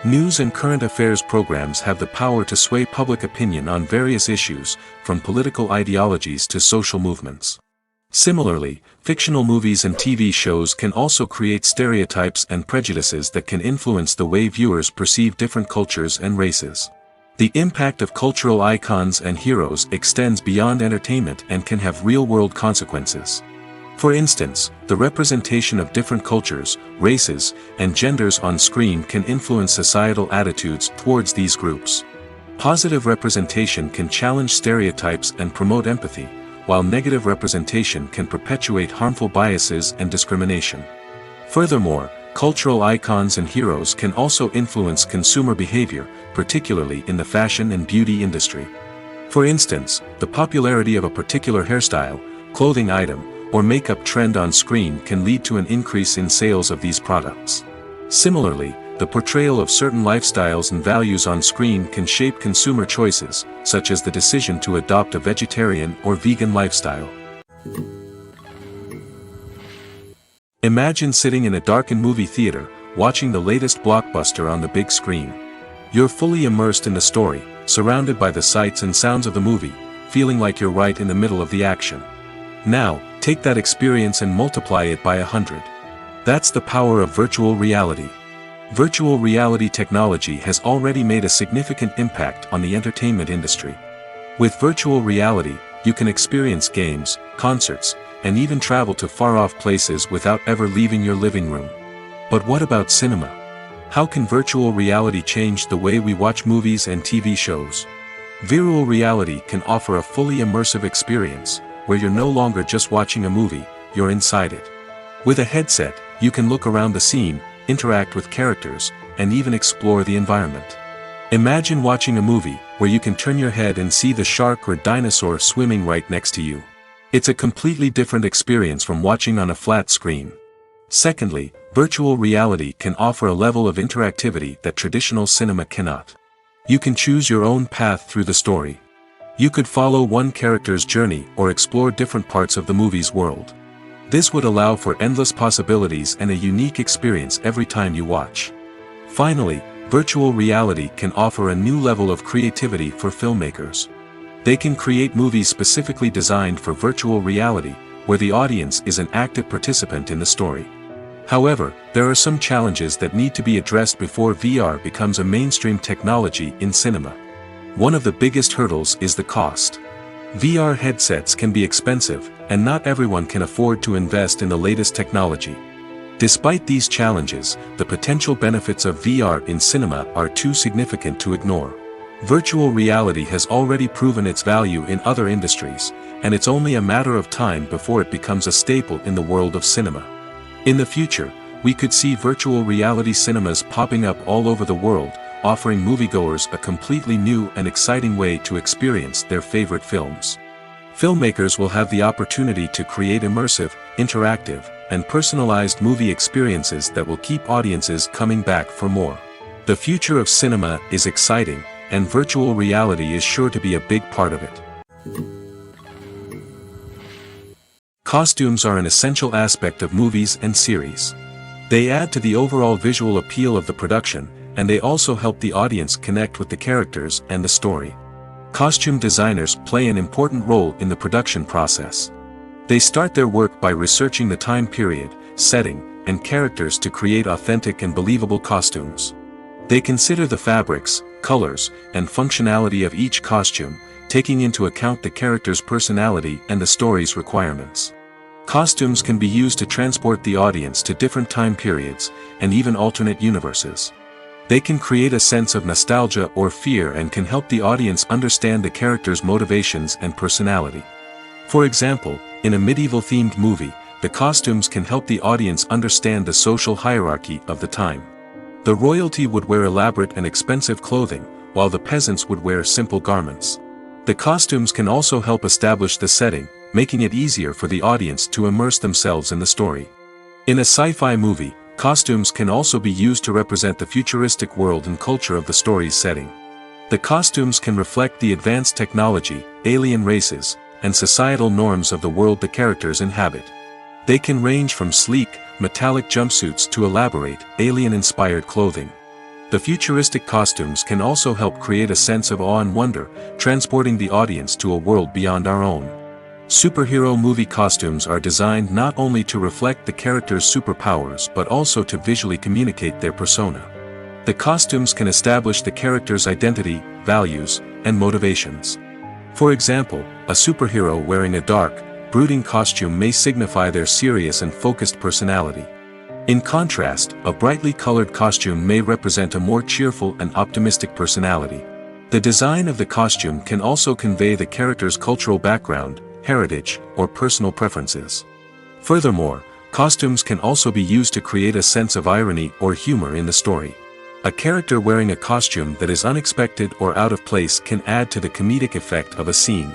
News and current affairs programs have the power to sway public opinion on various issues, from political ideologies to social movements. Similarly, fictional movies and TV shows can also create stereotypes and prejudices that can influence the way viewers perceive different cultures and races. The impact of cultural icons and heroes extends beyond entertainment and can have real-world consequences. For instance, the representation of different cultures, races, and genders on screen can influence societal attitudes towards these groups. Positive representation can challenge stereotypes and promote empathy, while negative representation can perpetuate harmful biases and discrimination. Furthermore, cultural icons and heroes can also influence consumer behavior, particularly in the fashion and beauty industry. For instance, the popularity of a particular hairstyle, clothing item, or makeup trend on screen can lead to an increase in sales of these products. Similarly, the portrayal of certain lifestyles and values on screen can shape consumer choices, such as the decision to adopt a vegetarian or vegan lifestyle. Imagine sitting in a darkened movie theater, watching the latest blockbuster on the big screen. You're fully immersed in the story, surrounded by the sights and sounds of the movie, feeling like you're right in the middle of the action. Now, take that experience and multiply it by 100. That's the power of virtual reality. Virtual reality technology has already made a significant impact on the entertainment industry. With virtual reality, you can experience games, concerts, and even travel to far-off places without ever leaving your living room. But what about cinema? How can virtual reality change the way we watch movies and TV shows? Virtual reality can offer a fully immersive experience, where you're no longer just watching a movie, you're inside it. With a headset, you can look around the scene, interact with characters, and even explore the environment. Imagine watching a movie where you can turn your head and see the shark or dinosaur swimming right next to you. It's a completely different experience from watching on a flat screen. Secondly, virtual reality can offer a level of interactivity that traditional cinema cannot. You can choose your own path through the story. You could follow one character's journey or explore different parts of the movie's world. This would allow for endless possibilities and a unique experience every time you watch. Finally, virtual reality can offer a new level of creativity for filmmakers. They can create movies specifically designed for virtual reality, where the audience is an active participant in the story. However, there are some challenges that need to be addressed before VR becomes a mainstream technology in cinema. One of the biggest hurdles is the cost. VR headsets can be expensive, and not everyone can afford to invest in the latest technology. Despite these challenges, the potential benefits of VR in cinema are too significant to ignore. Virtual reality has already proven its value in other industries, and it's only a matter of time before it becomes a staple in the world of cinema. In the future, we could see virtual reality cinemas popping up all over the world, offering moviegoers a completely new and exciting way to experience their favorite films. Filmmakers will have the opportunity to create immersive, interactive, and personalized movie experiences that will keep audiences coming back for more. The future of cinema is exciting, and virtual reality is sure to be a big part of it. Costumes are an essential aspect of movies and series. They add to the overall visual appeal of the production, and they also help the audience connect with the characters and the story. Costume designers play an important role in the production process. They start their work by researching the time period, setting, and characters to create authentic and believable costumes. They consider the fabrics, colors, and functionality of each costume, taking into account the character's personality and the story's requirements. Costumes can be used to transport the audience to different time periods, and even alternate universes. They can create a sense of nostalgia or fear and can help the audience understand the character's motivations and personality. For example, in a medieval-themed movie, the costumes can help the audience understand the social hierarchy of the time. The royalty would wear elaborate and expensive clothing, while the peasants would wear simple garments. The costumes can also help establish the setting, making it easier for the audience to immerse themselves in the story. In a sci-fi movie, costumes can also be used to represent the futuristic world and culture of the story's setting. The costumes can reflect the advanced technology, alien races, and societal norms of the world the characters inhabit. They can range from sleek, metallic jumpsuits to elaborate, alien-inspired clothing. The futuristic costumes can also help create a sense of awe and wonder, transporting the audience to a world beyond our own. Superhero movie costumes are designed not only to reflect the character's superpowers but also to visually communicate their persona. The costumes can establish the character's identity, values, and motivations. For example, a superhero wearing a dark, brooding costume may signify their serious and focused personality. In contrast, a brightly colored costume may represent a more cheerful and optimistic personality. The design of the costume can also convey the character's cultural background, heritage, or personal preferences. Furthermore, costumes can also be used to create a sense of irony or humor in the story. A character wearing a costume that is unexpected or out of place can add to the comedic effect of a scene.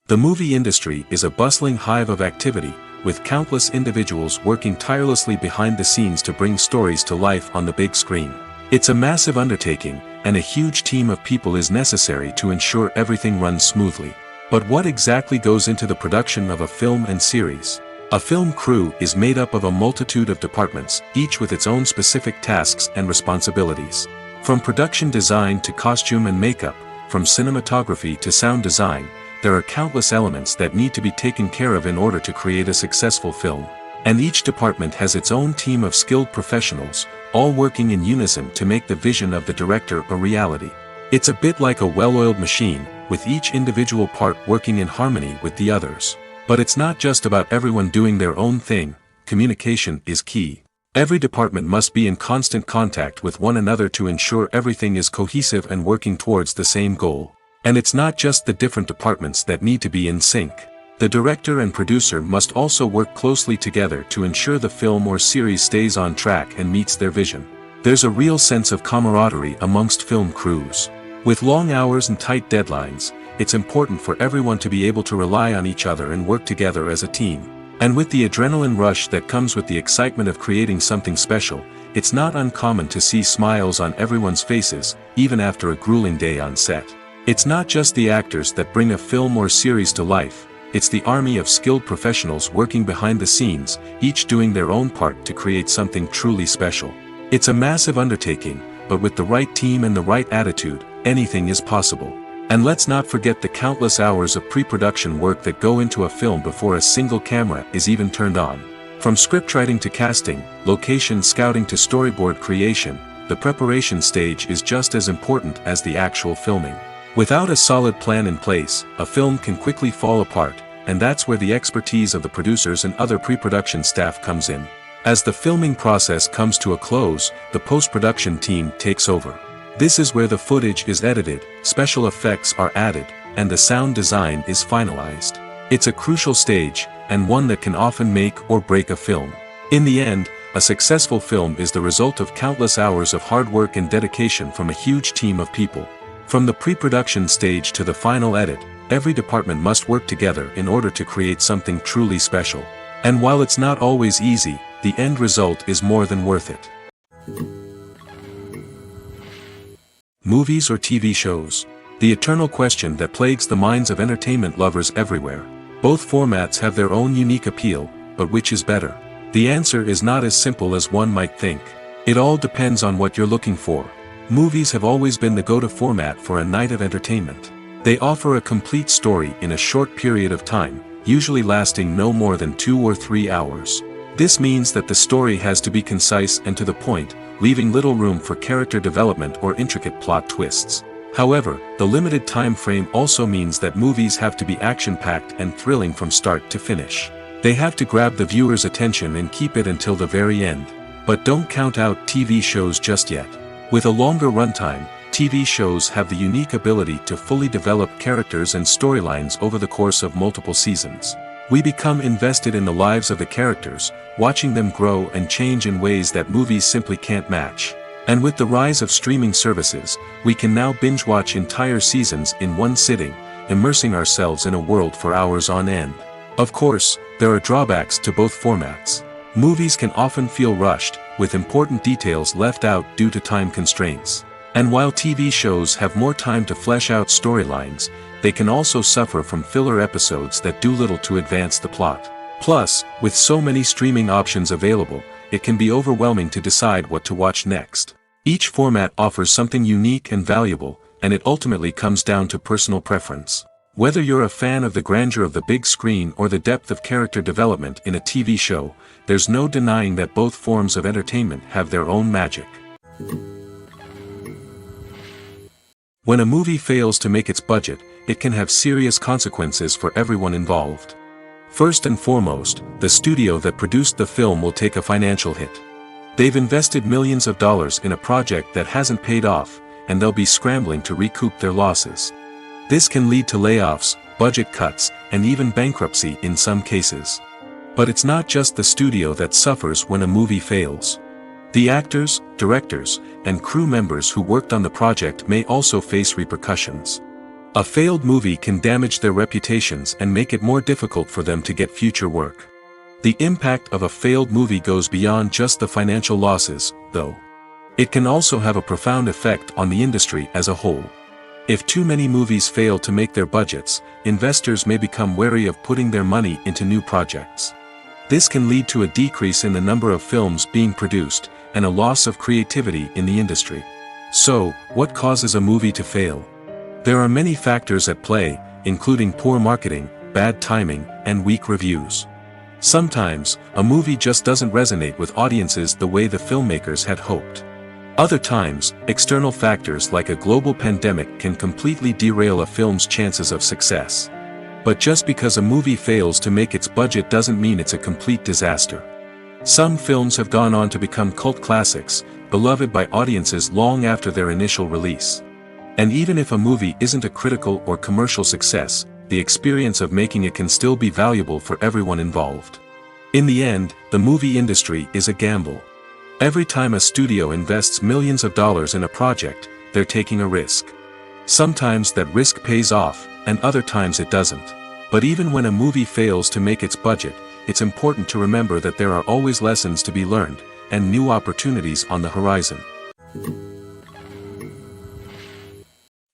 The movie industry is a bustling hive of activity, with countless individuals working tirelessly behind the scenes to bring stories to life on the big screen. It's a massive undertaking, and a huge team of people is necessary to ensure everything runs smoothly. But what exactly goes into the production of a film and series? A film crew is made up of a multitude of departments, each with its own specific tasks and responsibilities. From production design to costume and makeup, from cinematography to sound design, there are countless elements that need to be taken care of in order to create a successful film. And each department has its own team of skilled professionals, all working in unison to make the vision of the director a reality. It's a bit like a well-oiled machine, with each individual part working in harmony with the others. But it's not just about everyone doing their own thing. Communication is key. Every department must be in constant contact with one another to ensure everything is cohesive and working towards the same goal. And it's not just the different departments that need to be in sync. The director and producer must also work closely together to ensure the film or series stays on track and meets their vision. There's a real sense of camaraderie amongst film crews. With long hours and tight deadlines, it's important for everyone to be able to rely on each other and work together as a team. And with the adrenaline rush that comes with the excitement of creating something special, it's not uncommon to see smiles on everyone's faces, even after a grueling day on set. It's not just the actors that bring a film or series to life, it's the army of skilled professionals working behind the scenes, each doing their own part to create something truly special. It's a massive undertaking, but with the right team and the right attitude, anything is possible. And let's not forget the countless hours of pre-production work that go into a film before a single camera is even turned on. From scriptwriting to casting, location scouting to storyboard creation, the preparation stage is just as important as the actual filming. Without a solid plan in place, a film can quickly fall apart, and that's where the expertise of the producers and other pre-production staff comes in. As the filming process comes to a close, the post-production team takes over. This is where the footage is edited, special effects are added, and the sound design is finalized. It's a crucial stage, and one that can often make or break a film. In the end, a successful film is the result of countless hours of hard work and dedication from a huge team of people. From the pre-production stage to the final edit, every department must work together in order to create something truly special. And while it's not always easy, the end result is more than worth it. Movies or TV shows? The eternal question that plagues the minds of entertainment lovers everywhere. Both formats have their own unique appeal, but which is better? The answer is not as simple as one might think. It all depends on what you're looking for. Movies have always been the go-to format for a night of entertainment. They offer a complete story in a short period of time, usually lasting no more than 2 or 3 hours. This means that the story has to be concise and to the point, leaving little room for character development or intricate plot twists. However, the limited time frame also means that movies have to be action-packed and thrilling from start to finish. They have to grab the viewer's attention and keep it until the very end. But don't count out TV shows just yet. With a longer runtime, TV shows have the unique ability to fully develop characters and storylines over the course of multiple seasons. We become invested in the lives of the characters, watching them grow and change in ways that movies simply can't match. And with the rise of streaming services, we can now binge-watch entire seasons in one sitting, immersing ourselves in a world for hours on end. Of course, there are drawbacks to both formats. Movies can often feel rushed, with important details left out due to time constraints. And while TV shows have more time to flesh out storylines, they can also suffer from filler episodes that do little to advance the plot. Plus, with so many streaming options available, it can be overwhelming to decide what to watch next. Each format offers something unique and valuable, and it ultimately comes down to personal preference. Whether you're a fan of the grandeur of the big screen or the depth of character development in a TV show, there's no denying that both forms of entertainment have their own magic. When a movie fails to make its budget, it can have serious consequences for everyone involved. First and foremost, the studio that produced the film will take a financial hit. They've invested millions of dollars in a project that hasn't paid off, and they'll be scrambling to recoup their losses. This can lead to layoffs, budget cuts, and even bankruptcy in some cases. But it's not just the studio that suffers when a movie fails. The actors, directors, and crew members who worked on the project may also face repercussions. A failed movie can damage their reputations and make it more difficult for them to get future work. The impact of a failed movie goes beyond just the financial losses, though. It can also have a profound effect on the industry as a whole. If too many movies fail to make their budgets, investors may become wary of putting their money into new projects. This can lead to a decrease in the number of films being produced, and a loss of creativity in the industry. So, what causes a movie to fail? There are many factors at play, including poor marketing, bad timing, and weak reviews. Sometimes, a movie just doesn't resonate with audiences the way the filmmakers had hoped. Other times, external factors like a global pandemic can completely derail a film's chances of success. But just because a movie fails to make its budget doesn't mean it's a complete disaster. Some films have gone on to become cult classics, beloved by audiences long after their initial release. And even if a movie isn't a critical or commercial success, the experience of making it can still be valuable for everyone involved. In the end, the movie industry is a gamble. Every time a studio invests millions of dollars in a project, they're taking a risk. Sometimes that risk pays off, and other times it doesn't. But even when a movie fails to make its budget, it's important to remember that there are always lessons to be learned, and new opportunities on the horizon.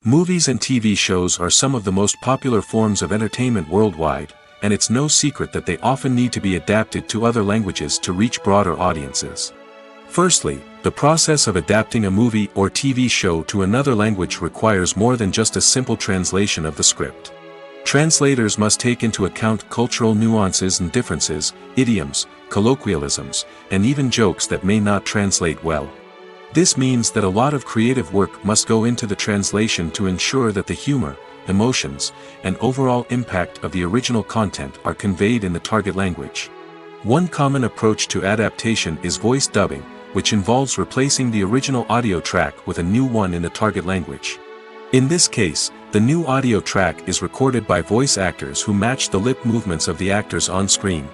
Movies and TV shows are some of the most popular forms of entertainment worldwide, and it's no secret that they often need to be adapted to other languages to reach broader audiences. Firstly, the process of adapting a movie or TV show to another language requires more than just a simple translation of the script. Translators must take into account cultural nuances and differences, idioms, colloquialisms, and even jokes that may not translate well. This means that a lot of creative work must go into the translation to ensure that the humor, emotions, and overall impact of the original content are conveyed in the target language. One common approach to adaptation is voice dubbing, which involves replacing the original audio track with a new one in the target language. In this case, the new audio track is recorded by voice actors who match the lip movements of the actors on screen.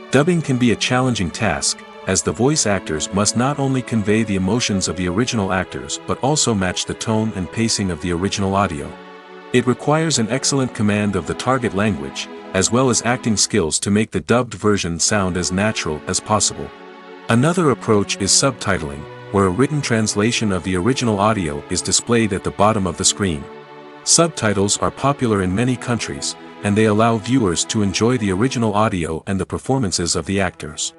Dubbing can be a challenging task, as the voice actors must not only convey the emotions of the original actors but also match the tone and pacing of the original audio. It requires an excellent command of the target language, as well as acting skills to make the dubbed version sound as natural as possible. Another approach is subtitling, where a written translation of the original audio is displayed at the bottom of the screen. Subtitles are popular in many countries, and they allow viewers to enjoy the original audio and the performances of the actors.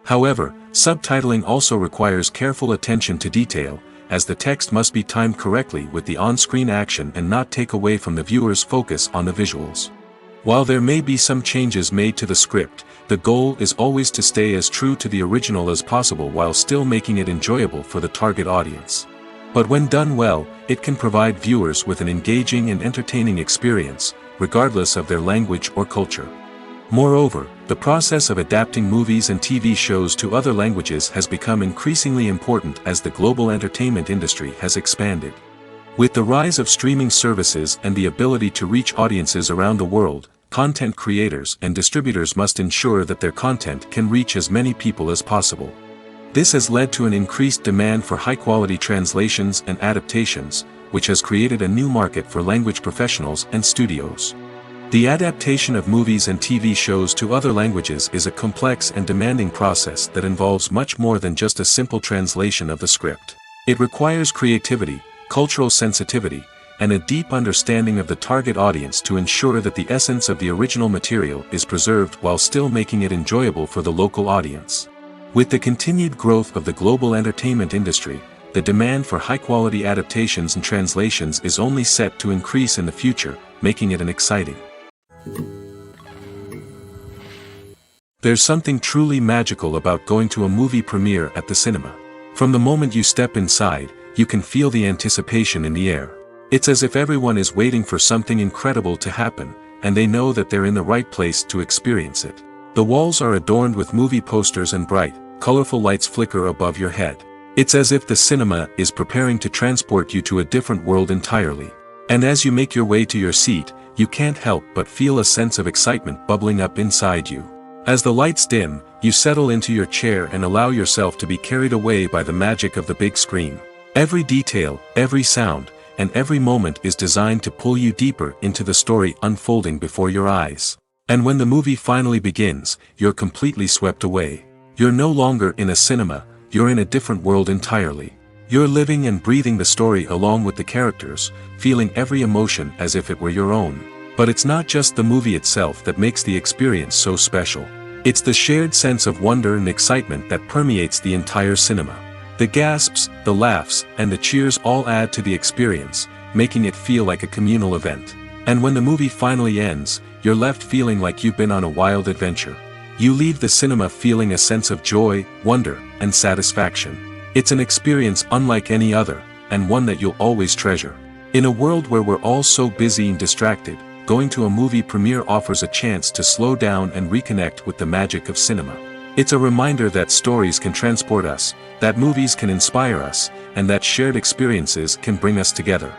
However, subtitling also requires careful attention to detail, as the text must be timed correctly with the on-screen action and not take away from the viewer's focus on the visuals. While there may be some changes made to the script, the goal is always to stay as true to the original as possible while still making it enjoyable for the target audience. But when done well, it can provide viewers with an engaging and entertaining experience, regardless of their language or culture. Moreover, the process of adapting movies and TV shows to other languages has become increasingly important as the global entertainment industry has expanded. With the rise of streaming services and the ability to reach audiences around the world, content creators and distributors must ensure that their content can reach as many people as possible. This has led to an increased demand for high-quality translations and adaptations, which has created a new market for language professionals and studios. The adaptation of movies and TV shows to other languages is a complex and demanding process that involves much more than just a simple translation of the script. It requires creativity, cultural sensitivity, and a deep understanding of the target audience to ensure that the essence of the original material is preserved while still making it enjoyable for the local audience. With the continued growth of the global entertainment industry, the demand for high-quality adaptations and translations is only set to increase in the future, making it exciting. There's something truly magical about going to a movie premiere at the cinema. From the moment you step inside, you can feel the anticipation in the air. It's as if everyone is waiting for something incredible to happen, and they know that they're in the right place to experience it. The walls are adorned with movie posters and bright, colorful lights flicker above your head. It's as if the cinema is preparing to transport you to a different world entirely. And as you make your way to your seat, you can't help but feel a sense of excitement bubbling up inside you. As the lights dim, you settle into your chair and allow yourself to be carried away by the magic of the big screen. Every detail, every sound, and every moment is designed to pull you deeper into the story unfolding before your eyes. And when the movie finally begins, you're completely swept away. You're no longer in a cinema, you're in a different world entirely. You're living and breathing the story along with the characters, feeling every emotion as if it were your own. But it's not just the movie itself that makes the experience so special. It's the shared sense of wonder and excitement that permeates the entire cinema. The gasps, the laughs, and the cheers all add to the experience, making it feel like a communal event. And when the movie finally ends, you're left feeling like you've been on a wild adventure. You leave the cinema feeling a sense of joy, wonder, and satisfaction. It's an experience unlike any other, and one that you'll always treasure. In a world where we're all so busy and distracted, going to a movie premiere offers a chance to slow down and reconnect with the magic of cinema. It's a reminder that stories can transport us, that movies can inspire us, and that shared experiences can bring us together.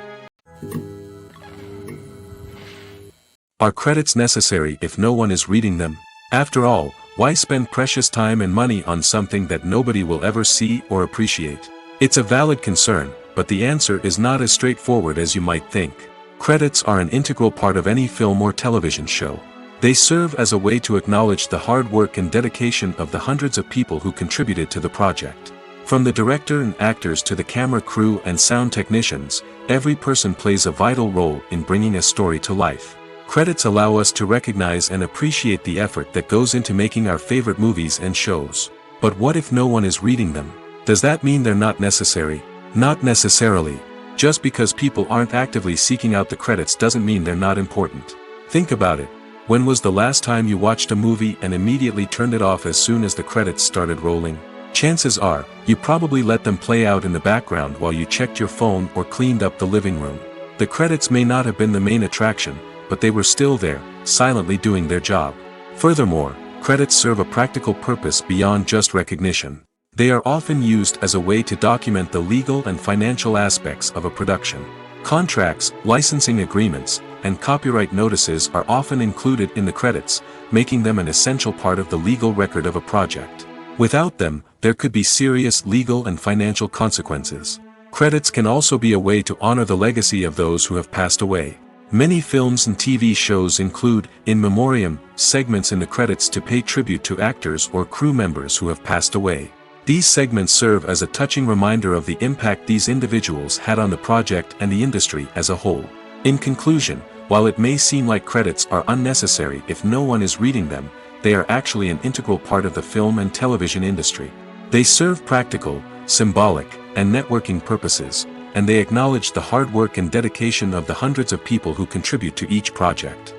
Are credits necessary if no one is reading them? After all, why spend precious time and money on something that nobody will ever see or appreciate? It's a valid concern, but the answer is not as straightforward as you might think. Credits are an integral part of any film or television show. They serve as a way to acknowledge the hard work and dedication of the hundreds of people who contributed to the project. From the director and actors to the camera crew and sound technicians, every person plays a vital role in bringing a story to life. Credits allow us to recognize and appreciate the effort that goes into making our favorite movies and shows. But what if no one is reading them? Does that mean they're not necessary? Not necessarily. Just because people aren't actively seeking out the credits doesn't mean they're not important. Think about it. When was the last time you watched a movie and immediately turned it off as soon as the credits started rolling? Chances are, you probably let them play out in the background while you checked your phone or cleaned up the living room. The credits may not have been the main attraction, but they were still there, silently doing their job. Furthermore, credits serve a practical purpose beyond just recognition. They are often used as a way to document the legal and financial aspects of a production. Contracts, licensing agreements, and copyright notices are often included in the credits, making them an essential part of the legal record of a project. Without them, there could be serious legal and financial consequences. Credits can also be a way to honor the legacy of those who have passed away. Many films and TV shows include, in memoriam, segments in the credits to pay tribute to actors or crew members who have passed away. These segments serve as a touching reminder of the impact these individuals had on the project and the industry as a whole. In conclusion, while it may seem like credits are unnecessary if no one is reading them, they are actually an integral part of the film and television industry. They serve practical, symbolic, and networking purposes, and they acknowledge the hard work and dedication of the hundreds of people who contribute to each project.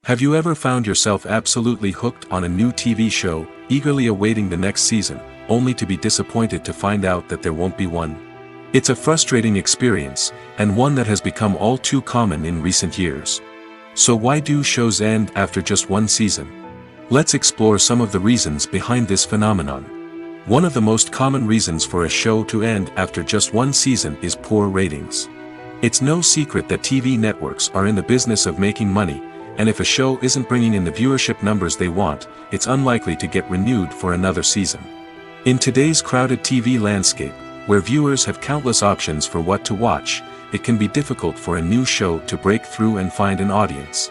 Have you ever found yourself absolutely hooked on a new TV show, eagerly awaiting the next season, only to be disappointed to find out that there won't be one? It's a frustrating experience, and one that has become all too common in recent years. So why do shows end after just one season? Let's explore some of the reasons behind this phenomenon. One of the most common reasons for a show to end after just one season is poor ratings. It's no secret that TV networks are in the business of making money, and if a show isn't bringing in the viewership numbers they want, it's unlikely to get renewed for another season. In today's crowded TV landscape, where viewers have countless options for what to watch, it can be difficult for a new show to break through and find an audience.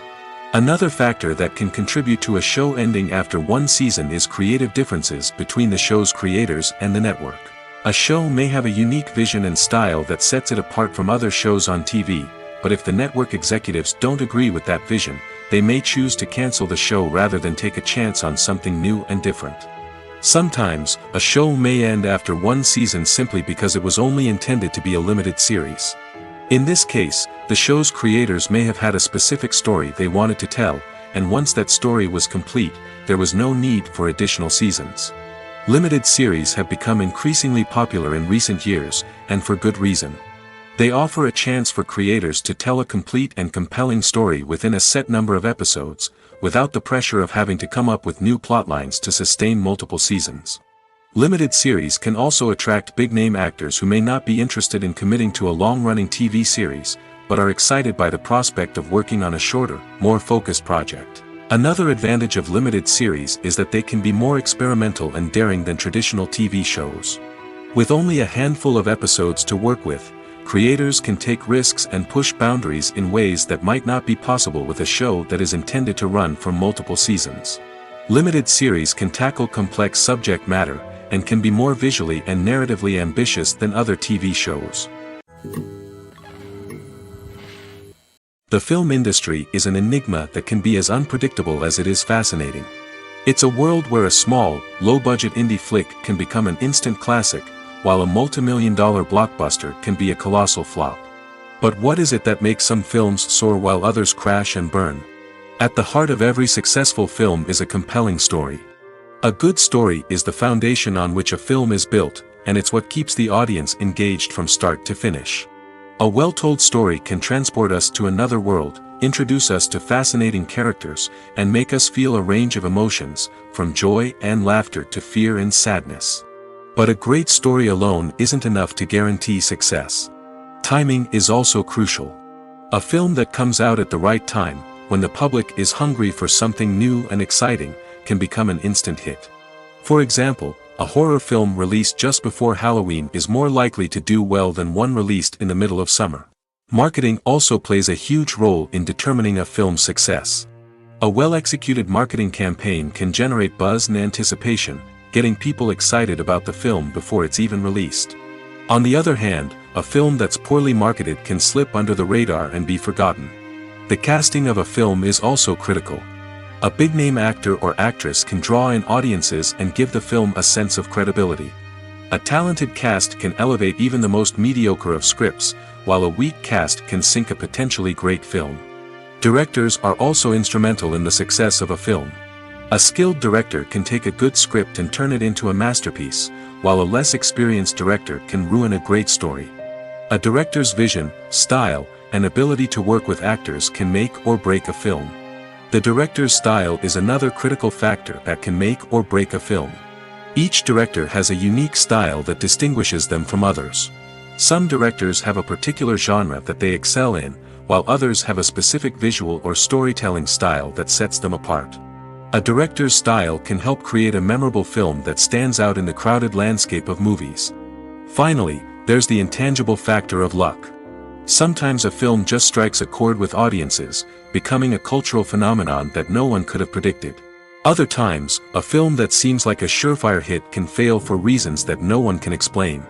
Another factor that can contribute to a show ending after one season is creative differences between the show's creators and the network. A show may have a unique vision and style that sets it apart from other shows on TV, but if the network executives don't agree with that vision, they may choose to cancel the show rather than take a chance on something new and different. Sometimes, a show may end after one season simply because it was only intended to be a limited series. In this case, the show's creators may have had a specific story they wanted to tell, and once that story was complete, there was no need for additional seasons. Limited series have become increasingly popular in recent years, and for good reason. They offer a chance for creators to tell a complete and compelling story within a set number of episodes, without the pressure of having to come up with new plotlines to sustain multiple seasons. Limited series can also attract big-name actors who may not be interested in committing to a long-running TV series, but are excited by the prospect of working on a shorter, more focused project. Another advantage of limited series is that they can be more experimental and daring than traditional TV shows. With only a handful of episodes to work with, creators can take risks and push boundaries in ways that might not be possible with a show that is intended to run for multiple seasons. Limited series can tackle complex subject matter, and can be more visually and narratively ambitious than other TV shows. The film industry is an enigma that can be as unpredictable as it is fascinating. It's a world where a small, low-budget indie flick can become an instant classic, while a multi-million-dollar blockbuster can be a colossal flop. But what is it that makes some films soar while others crash and burn? At the heart of every successful film is a compelling story. A good story is the foundation on which a film is built, and it's what keeps the audience engaged from start to finish. A well-told story can transport us to another world, introduce us to fascinating characters, and make us feel a range of emotions, from joy and laughter to fear and sadness. But a great story alone isn't enough to guarantee success. Timing is also crucial. A film that comes out at the right time, when the public is hungry for something new and exciting, can become an instant hit. For example, A horror film released just before Halloween is more likely to do well than one released in the middle of summer. Marketing also plays a huge role in determining a film's success. A well-executed marketing campaign can generate buzz and anticipation, getting people excited about the film before it's even released. On the other hand, a film that's poorly marketed can slip under the radar and be forgotten. The casting of a film is also critical. A big-name actor or actress can draw in audiences and give the film a sense of credibility. A talented cast can elevate even the most mediocre of scripts, while a weak cast can sink a potentially great film. Directors are also instrumental in the success of a film. A skilled director can take a good script and turn it into a masterpiece, while a less experienced director can ruin a great story. A director's vision, style, and ability to work with actors can make or break a film. The director's style is another critical factor that can make or break a film. Each director has a unique style that distinguishes them from others. Some directors have a particular genre that they excel in, while others have a specific visual or storytelling style that sets them apart. A director's style can help create a memorable film that stands out in the crowded landscape of movies. Finally, there's the intangible factor of luck. Sometimes a film just strikes a chord with audiences, becoming a cultural phenomenon that no one could have predicted. Other times, a film that seems like a surefire hit can fail for reasons that no one can explain.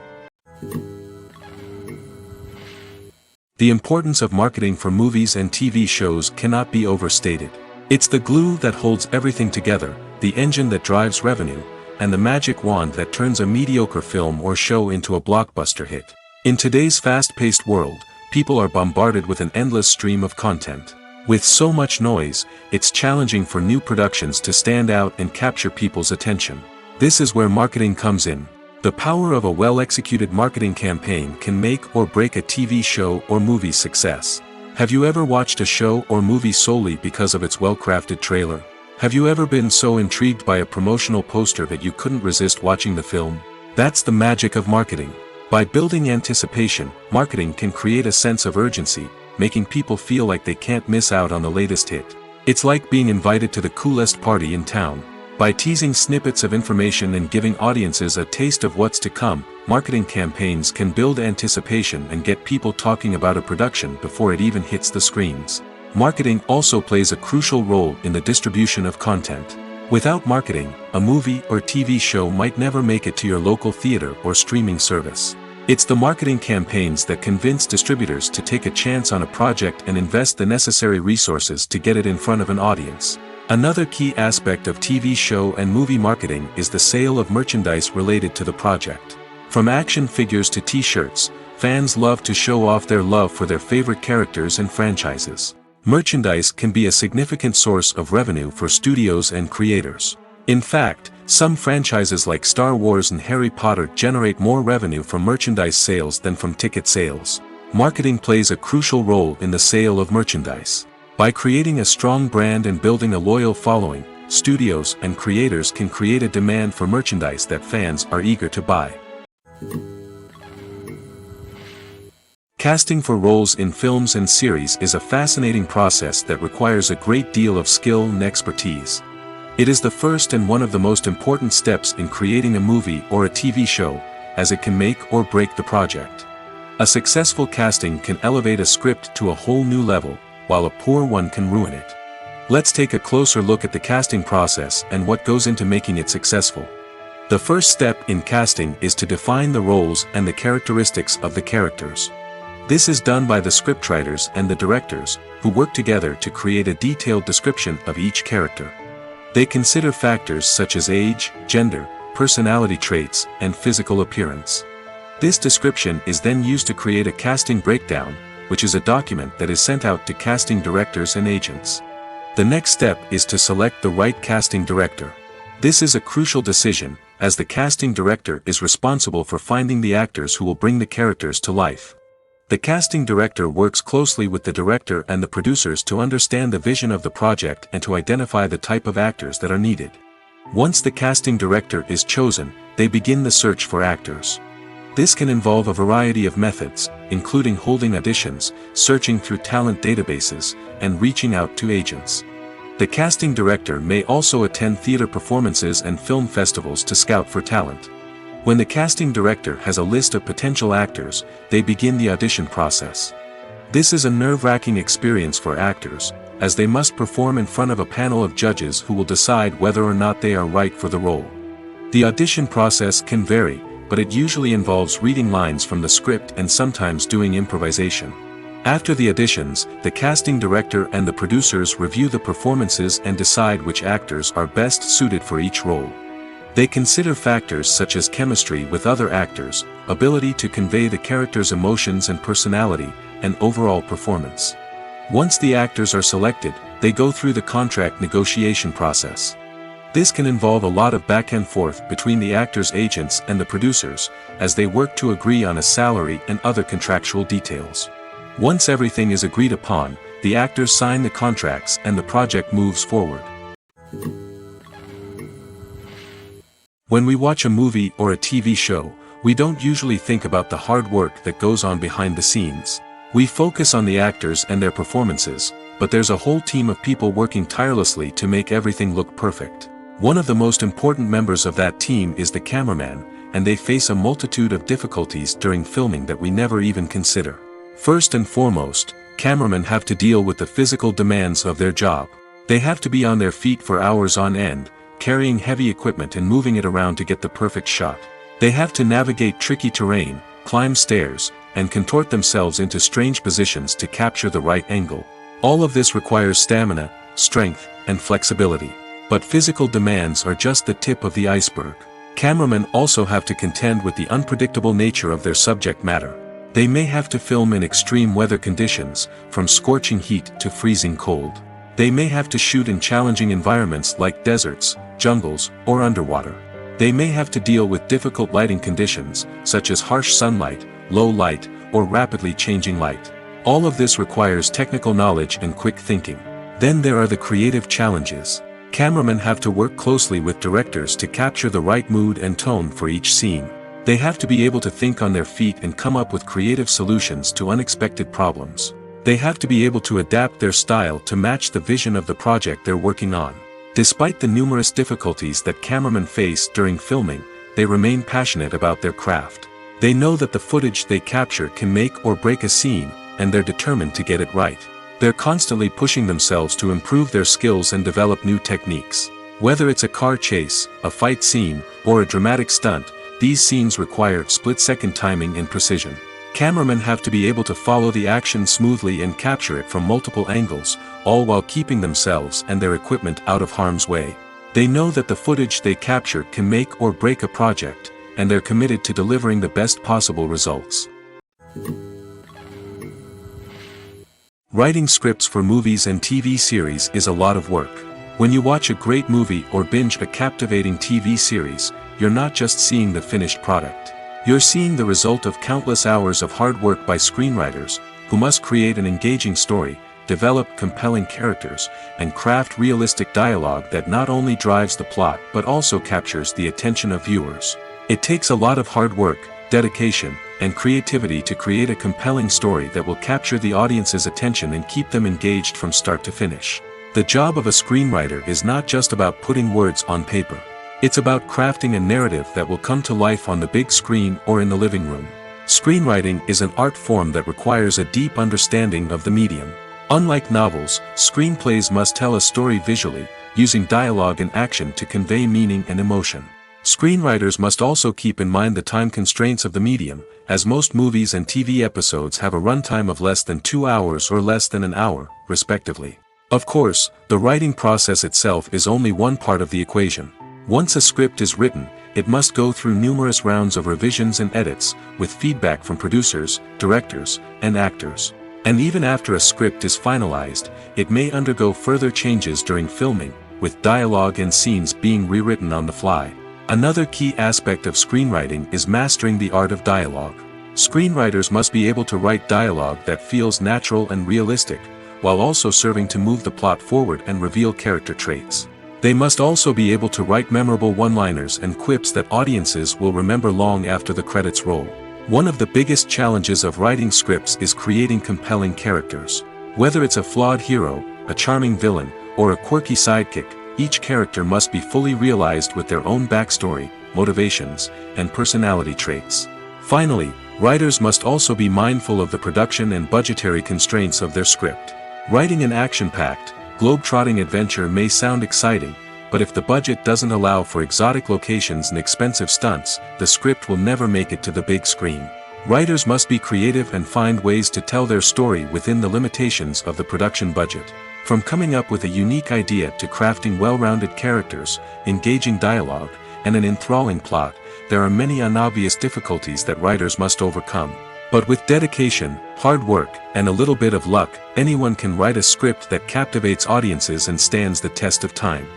The importance of marketing for movies and TV shows cannot be overstated. It's the glue that holds everything together, the engine that drives revenue, and the magic wand that turns a mediocre film or show into a blockbuster hit. In today's fast-paced world, people are bombarded with an endless stream of content. With so much noise, it's challenging for new productions to stand out and capture people's attention. This is where marketing comes in. The power of a well-executed marketing campaign can make or break a TV show or movie's success. Have you ever watched a show or movie solely because of its well-crafted trailer? Have you ever been so intrigued by a promotional poster that you couldn't resist watching the film? That's the magic of marketing. By building anticipation, marketing can create a sense of urgency, making people feel like they can't miss out on the latest hit. It's like being invited to the coolest party in town. By teasing snippets of information and giving audiences a taste of what's to come, marketing campaigns can build anticipation and get people talking about a production before it even hits the screens. Marketing also plays a crucial role in the distribution of content. Without marketing, a movie or TV show might never make it to your local theater or streaming service. It's the marketing campaigns that convince distributors to take a chance on a project and invest the necessary resources to get it in front of an audience. Another key aspect of TV show and movie marketing is the sale of merchandise related to the project. From action figures to t-shirts, fans love to show off their love for their favorite characters and franchises. Merchandise can be a significant source of revenue for studios and creators. In fact, some franchises like Star Wars and Harry Potter generate more revenue from merchandise sales than from ticket sales. Marketing plays a crucial role in the sale of merchandise. By creating a strong brand and building a loyal following, studios and creators can create a demand for merchandise that fans are eager to buy. Casting for roles in films and series is a fascinating process that requires a great deal of skill and expertise. It is the first and one of the most important steps in creating a movie or a TV show, as it can make or break the project. A successful casting can elevate a script to a whole new level, while a poor one can ruin it. Let's take a closer look at the casting process and what goes into making it successful. The first step in casting is to define the roles and the characteristics of the characters. This is done by the scriptwriters and the directors, who work together to create a detailed description of each character. They consider factors such as age, gender, personality traits, and physical appearance. This description is then used to create a casting breakdown, which is a document that is sent out to casting directors and agents. The next step is to select the right casting director. This is a crucial decision, as the casting director is responsible for finding the actors who will bring the characters to life. The casting director works closely with the director and the producers to understand the vision of the project and to identify the type of actors that are needed. Once the casting director is chosen, they begin the search for actors. This can involve a variety of methods, including holding auditions, searching through talent databases, and reaching out to agents. The casting director may also attend theater performances and film festivals to scout for talent. When the casting director has a list of potential actors, they begin the audition process. This is a nerve-wracking experience for actors, as they must perform in front of a panel of judges who will decide whether or not they are right for the role. The audition process can vary, but it usually involves reading lines from the script and sometimes doing improvisation. After the auditions, the casting director and the producers review the performances and decide which actors are best suited for each role. They consider factors such as chemistry with other actors, ability to convey the character's emotions and personality, and overall performance. Once the actors are selected, they go through the contract negotiation process. This can involve a lot of back and forth between the actors' agents and the producers, as they work to agree on a salary and other contractual details. Once everything is agreed upon, the actors sign the contracts and the project moves forward. When we watch a movie or a TV show, we don't usually think about the hard work that goes on behind the scenes. We focus on the actors and their performances, but there's a whole team of people working tirelessly to make everything look perfect. One of the most important members of that team is the cameraman, and they face a multitude of difficulties during filming that we never even consider. First and foremost, cameramen have to deal with the physical demands of their job. They have to be on their feet for hours on end, carrying heavy equipment and moving it around to get the perfect shot. They have to navigate tricky terrain, climb stairs, and contort themselves into strange positions to capture the right angle. All of this requires stamina, strength, and flexibility. But physical demands are just the tip of the iceberg. Cameramen also have to contend with the unpredictable nature of their subject matter. They may have to film in extreme weather conditions, from scorching heat to freezing cold. They may have to shoot in challenging environments like deserts, jungles, or underwater. They may have to deal with difficult lighting conditions, such as harsh sunlight, low light, or rapidly changing light. All of this requires technical knowledge and quick thinking. Then there are the creative challenges. Cameramen have to work closely with directors to capture the right mood and tone for each scene. They have to be able to think on their feet and come up with creative solutions to unexpected problems. They have to be able to adapt their style to match the vision of the project they're working on. Despite the numerous difficulties that cameramen face during filming, they remain passionate about their craft. They know that the footage they capture can make or break a scene, and they're determined to get it right. They're constantly pushing themselves to improve their skills and develop new techniques. Whether it's a car chase, a fight scene, or a dramatic stunt, these scenes require split-second timing and precision. Cameramen have to be able to follow the action smoothly and capture it from multiple angles, all while keeping themselves and their equipment out of harm's way. They know that the footage they capture can make or break a project, and they're committed to delivering the best possible results. Writing scripts for movies and TV series is a lot of work. When you watch a great movie or binge a captivating TV series, you're not just seeing the finished product. You're seeing the result of countless hours of hard work by screenwriters, who must create an engaging story, develop compelling characters, and craft realistic dialogue that not only drives the plot but also captures the attention of viewers. It takes a lot of hard work, dedication, and creativity to create a compelling story that will capture the audience's attention and keep them engaged from start to finish. The job of a screenwriter is not just about putting words on paper. It's about crafting a narrative that will come to life on the big screen or in the living room. Screenwriting is an art form that requires a deep understanding of the medium. Unlike novels, screenplays must tell a story visually, using dialogue and action to convey meaning and emotion. Screenwriters must also keep in mind the time constraints of the medium, as most movies and TV episodes have a runtime of less than 2 hours or less than an hour, respectively. Of course, the writing process itself is only one part of the equation. Once a script is written, it must go through numerous rounds of revisions and edits, with feedback from producers, directors, and actors. And even after a script is finalized, it may undergo further changes during filming, with dialogue and scenes being rewritten on the fly. Another key aspect of screenwriting is mastering the art of dialogue. Screenwriters must be able to write dialogue that feels natural and realistic, while also serving to move the plot forward and reveal character traits. They must also be able to write memorable one-liners and quips that audiences will remember long after the credits roll. One of the biggest challenges of writing scripts is creating compelling characters. Whether it's a flawed hero, a charming villain, or a quirky sidekick, each character must be fully realized with their own backstory, motivations, and personality traits. Finally, writers must also be mindful of the production and budgetary constraints of their script. Writing an action-packed, globe-trotting adventure may sound exciting, but if the budget doesn't allow for exotic locations and expensive stunts, the script will never make it to the big screen. Writers must be creative and find ways to tell their story within the limitations of the production budget. From coming up with a unique idea to crafting well-rounded characters, engaging dialogue, and an enthralling plot, there are many unobvious difficulties that writers must overcome. But with dedication, hard work, and a little bit of luck, anyone can write a script that captivates audiences and stands the test of time.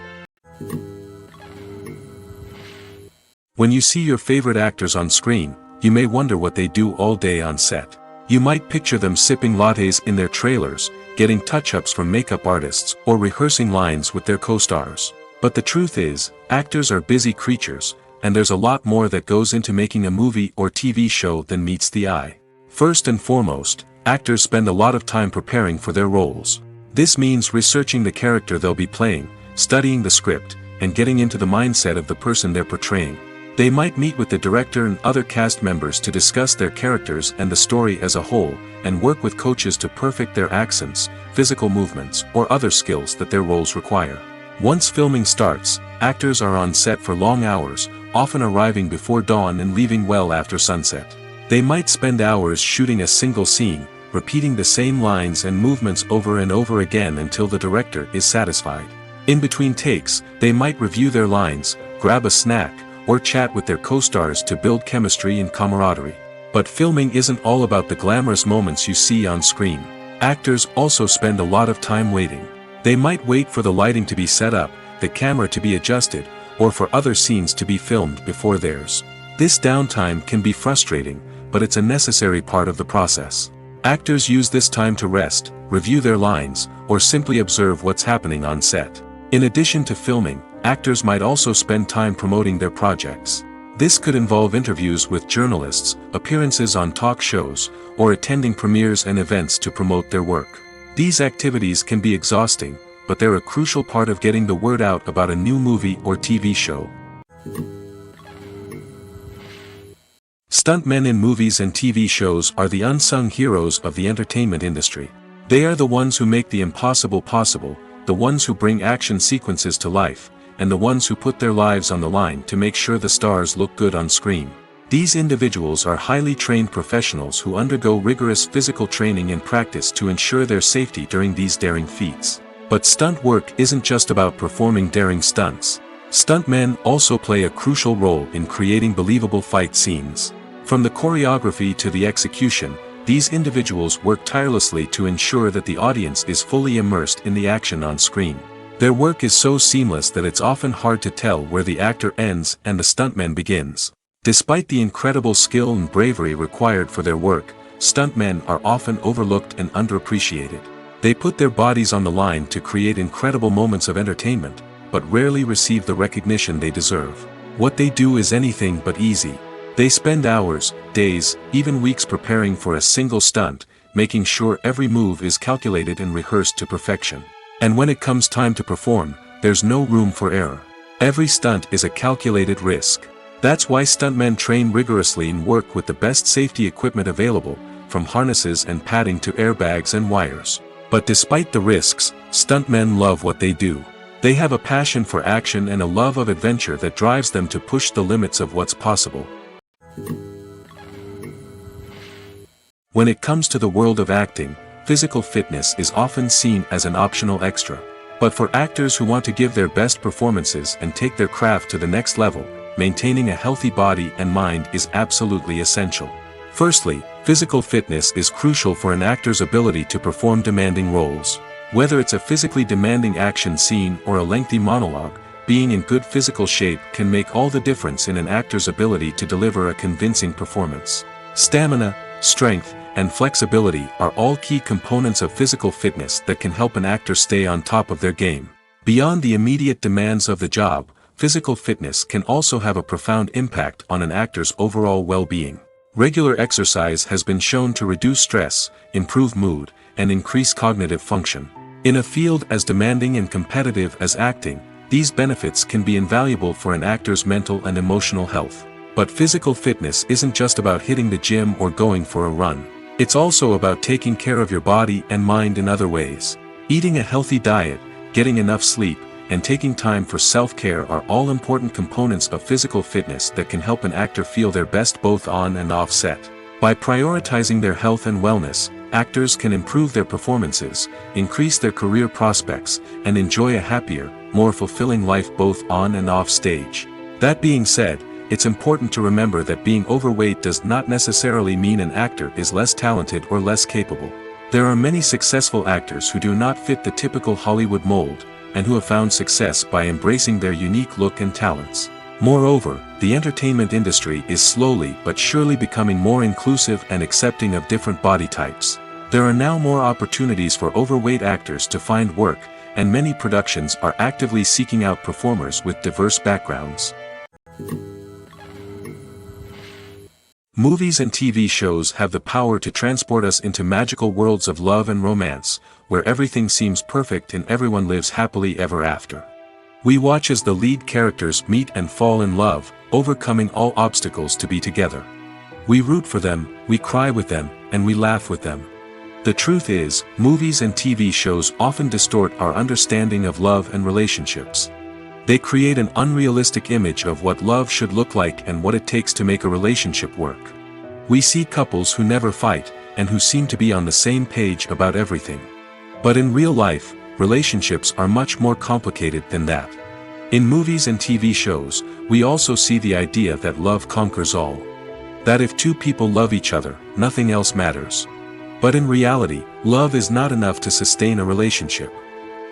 When you see your favorite actors on screen, you may wonder what they do all day on set. You might picture them sipping lattes in their trailers, getting touch-ups from makeup artists, or rehearsing lines with their co-stars. But the truth is, actors are busy creatures, and there's a lot more that goes into making a movie or TV show than meets the eye. First and foremost, actors spend a lot of time preparing for their roles. This means researching the character they'll be playing, studying the script, and getting into the mindset of the person they're portraying. They might meet with the director and other cast members to discuss their characters and the story as a whole, and work with coaches to perfect their accents, physical movements, or other skills that their roles require. Once filming starts, actors are on set for long hours, often arriving before dawn and leaving well after sunset. They might spend hours shooting a single scene, repeating the same lines and movements over and over again until the director is satisfied. In between takes, they might review their lines, grab a snack, or chat with their co-stars to build chemistry and camaraderie. But filming isn't all about the glamorous moments you see on screen. Actors also spend a lot of time waiting. They might wait for the lighting to be set up, the camera to be adjusted, or for other scenes to be filmed before theirs. This downtime can be frustrating, but it's a necessary part of the process. Actors use this time to rest, review their lines, or simply observe what's happening on set. In addition to filming, actors might also spend time promoting their projects. This could involve interviews with journalists, appearances on talk shows, or attending premieres and events to promote their work. These activities can be exhausting, but they're a crucial part of getting the word out about a new movie or TV show. Stuntmen in movies and TV shows are the unsung heroes of the entertainment industry. They are the ones who make the impossible possible, the ones who bring action sequences to life, and the ones who put their lives on the line to make sure the stars look good on screen. These individuals are highly trained professionals who undergo rigorous physical training and practice to ensure their safety during these daring feats. But stunt work isn't just about performing daring stunts. Stuntmen also play a crucial role in creating believable fight scenes. From the choreography to the execution, these individuals work tirelessly to ensure that the audience is fully immersed in the action on screen. Their work is so seamless that it's often hard to tell where the actor ends and the stuntman begins. Despite the incredible skill and bravery required for their work, stuntmen are often overlooked and underappreciated. They put their bodies on the line to create incredible moments of entertainment, but rarely receive the recognition they deserve. What they do is anything but easy. They spend hours, days, even weeks preparing for a single stunt, making sure every move is calculated and rehearsed to perfection. And when it comes time to perform, there's no room for error. Every stunt is a calculated risk. That's why stuntmen train rigorously and work with the best safety equipment available, from harnesses and padding to airbags and wires. But despite the risks, stuntmen love what they do. They have a passion for action and a love of adventure that drives them to push the limits of what's possible. When it comes to the world of acting, physical fitness is often seen as an optional extra. But for actors who want to give their best performances and take their craft to the next level, maintaining a healthy body and mind is absolutely essential. Firstly, physical fitness is crucial for an actor's ability to perform demanding roles. Whether it's a physically demanding action scene or a lengthy monologue, being in good physical shape can make all the difference in an actor's ability to deliver a convincing performance. Stamina, strength, and flexibility are all key components of physical fitness that can help an actor stay on top of their game. Beyond the immediate demands of the job, physical fitness can also have a profound impact on an actor's overall well-being. Regular exercise has been shown to reduce stress, improve mood, and increase cognitive function. In a field as demanding and competitive as acting, these benefits can be invaluable for an actor's mental and emotional health. But physical fitness isn't just about hitting the gym or going for a run. It's also about taking care of your body and mind in other ways. Eating a healthy diet, getting enough sleep, and taking time for self-care are all important components of physical fitness that can help an actor feel their best both on and off set. By prioritizing their health and wellness, actors can improve their performances, increase their career prospects, and enjoy a happier, more fulfilling life both on and off stage. That being said, it's important to remember that being overweight does not necessarily mean an actor is less talented or less capable. There are many successful actors who do not fit the typical Hollywood mold, and who have found success by embracing their unique look and talents. Moreover, the entertainment industry is slowly but surely becoming more inclusive and accepting of different body types. There are now more opportunities for overweight actors to find work, and many productions are actively seeking out performers with diverse backgrounds. Movies and TV shows have the power to transport us into magical worlds of love and romance, where everything seems perfect and everyone lives happily ever after. We watch as the lead characters meet and fall in love, overcoming all obstacles to be together. We root for them, we cry with them, and we laugh with them. The truth is, movies and TV shows often distort our understanding of love and relationships. They create an unrealistic image of what love should look like and what it takes to make a relationship work. We see couples who never fight, and who seem to be on the same page about everything. But in real life, relationships are much more complicated than that. In movies and TV shows, we also see the idea that love conquers all. That if two people love each other, nothing else matters. But in reality, love is not enough to sustain a relationship.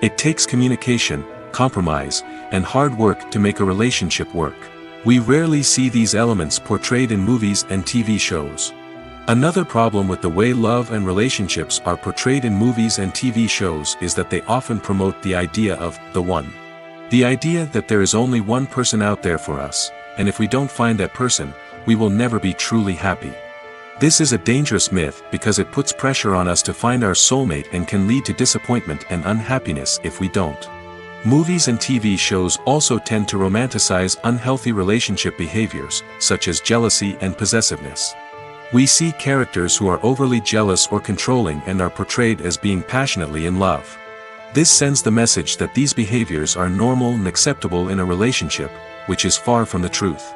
It takes communication, compromise, and hard work to make a relationship work. We rarely see these elements portrayed in movies and TV shows. Another problem with the way love and relationships are portrayed in movies and TV shows is that they often promote the idea of the one. The idea that there is only one person out there for us, and if we don't find that person, we will never be truly happy. This is a dangerous myth because it puts pressure on us to find our soulmate and can lead to disappointment and unhappiness if we don't. Movies and TV shows also tend to romanticize unhealthy relationship behaviors, such as jealousy and possessiveness. We see characters who are overly jealous or controlling and are portrayed as being passionately in love. This sends the message that these behaviors are normal and acceptable in a relationship, which is far from the truth.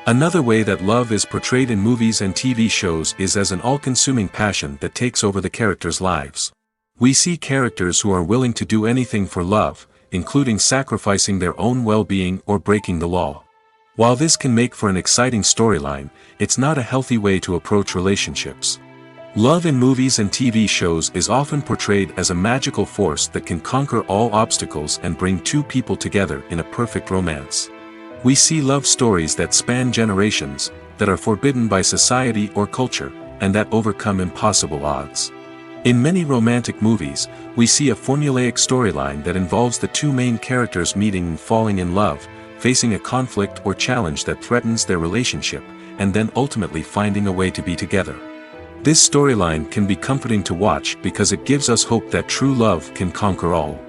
Another way that love is portrayed in movies and TV shows is as an all-consuming passion that takes over the characters' lives. We see characters who are willing to do anything for love, including sacrificing their own well-being or breaking the law. While this can make for an exciting storyline, it's not a healthy way to approach relationships. Love in movies and TV shows is often portrayed as a magical force that can conquer all obstacles and bring two people together in a perfect romance. We see love stories that span generations, that are forbidden by society or culture, and that overcome impossible odds. In many romantic movies, we see a formulaic storyline that involves the two main characters meeting and falling in love, facing a conflict or challenge that threatens their relationship, and then ultimately finding a way to be together. This storyline can be comforting to watch because it gives us hope that true love can conquer all.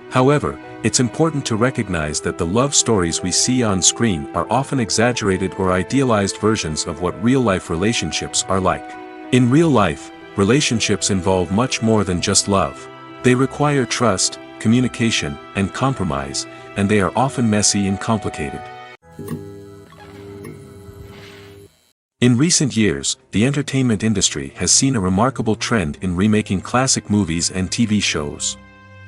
However, it's important to recognize that the love stories we see on screen are often exaggerated or idealized versions of what real-life relationships are like. In real life, relationships involve much more than just love. They require trust, communication, and compromise, and they are often messy and complicated. In recent years, the entertainment industry has seen a remarkable trend in remaking classic movies and TV shows.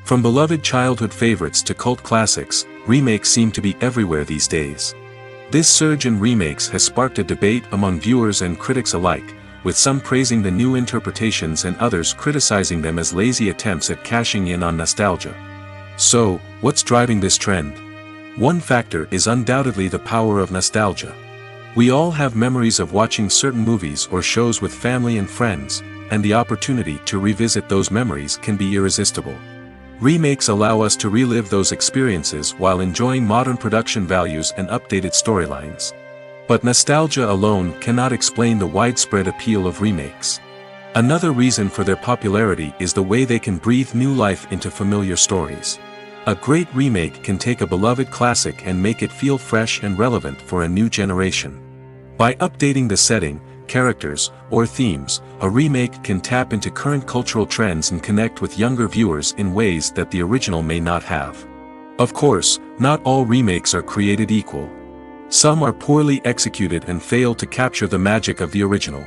From beloved childhood favorites to cult classics, remakes seem to be everywhere these days. This surge in remakes has sparked a debate among viewers and critics alike, with some praising the new interpretations and others criticizing them as lazy attempts at cashing in on nostalgia. So, what's driving this trend? One factor is undoubtedly the power of nostalgia. We all have memories of watching certain movies or shows with family and friends, and the opportunity to revisit those memories can be irresistible. Remakes allow us to relive those experiences while enjoying modern production values and updated storylines. But nostalgia alone cannot explain the widespread appeal of remakes. Another reason for their popularity is the way they can breathe new life into familiar stories. A great remake can take a beloved classic and make it feel fresh and relevant for a new generation. By updating the setting, characters, or themes, a remake can tap into current cultural trends and connect with younger viewers in ways that the original may not have. Of course, not all remakes are created equal. Some are poorly executed and fail to capture the magic of the original.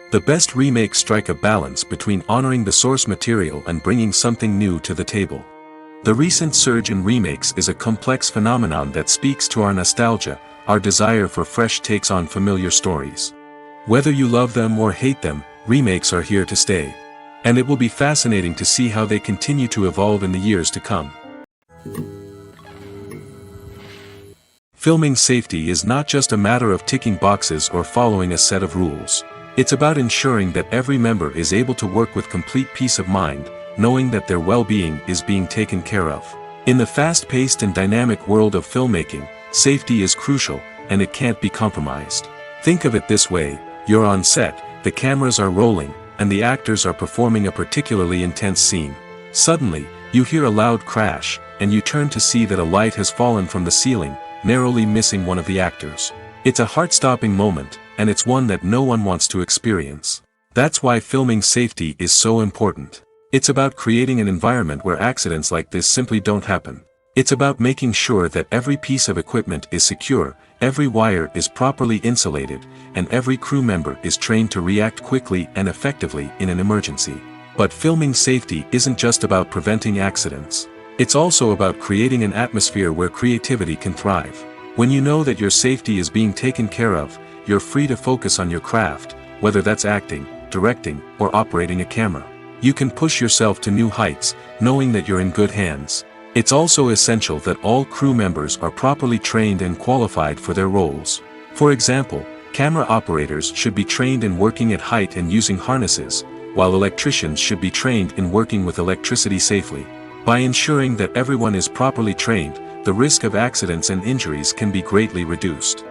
The best remakes strike a balance between honoring the source material and bringing something new to the table. The recent surge in remakes is a complex phenomenon that speaks to our nostalgia, our desire for fresh takes on familiar stories. Whether you love them or hate them, remakes are here to stay. And it will be fascinating to see how they continue to evolve in the years to come. Filming safety is not just a matter of ticking boxes or following a set of rules. It's about ensuring that every member is able to work with complete peace of mind, knowing that their well-being is being taken care of. In the fast-paced and dynamic world of filmmaking, safety is crucial, and it can't be compromised. Think of it this way: you're on set, the cameras are rolling, and the actors are performing a particularly intense scene. Suddenly, you hear a loud crash, and you turn to see that a light has fallen from the ceiling, narrowly missing one of the actors. It's a heart-stopping moment, and it's one that no one wants to experience. That's why filming safety is so important. It's about creating an environment where accidents like this simply don't happen. It's about making sure that every piece of equipment is secure, every wire is properly insulated, and every crew member is trained to react quickly and effectively in an emergency. But filming safety isn't just about preventing accidents. It's also about creating an atmosphere where creativity can thrive. When you know that your safety is being taken care of, you're free to focus on your craft, whether that's acting, directing, or operating a camera. You can push yourself to new heights, knowing that you're in good hands. It's also essential that all crew members are properly trained and qualified for their roles. For example, camera operators should be trained in working at height and using harnesses, while electricians should be trained in working with electricity safely. By ensuring that everyone is properly trained, the risk of accidents and injuries can be greatly reduced.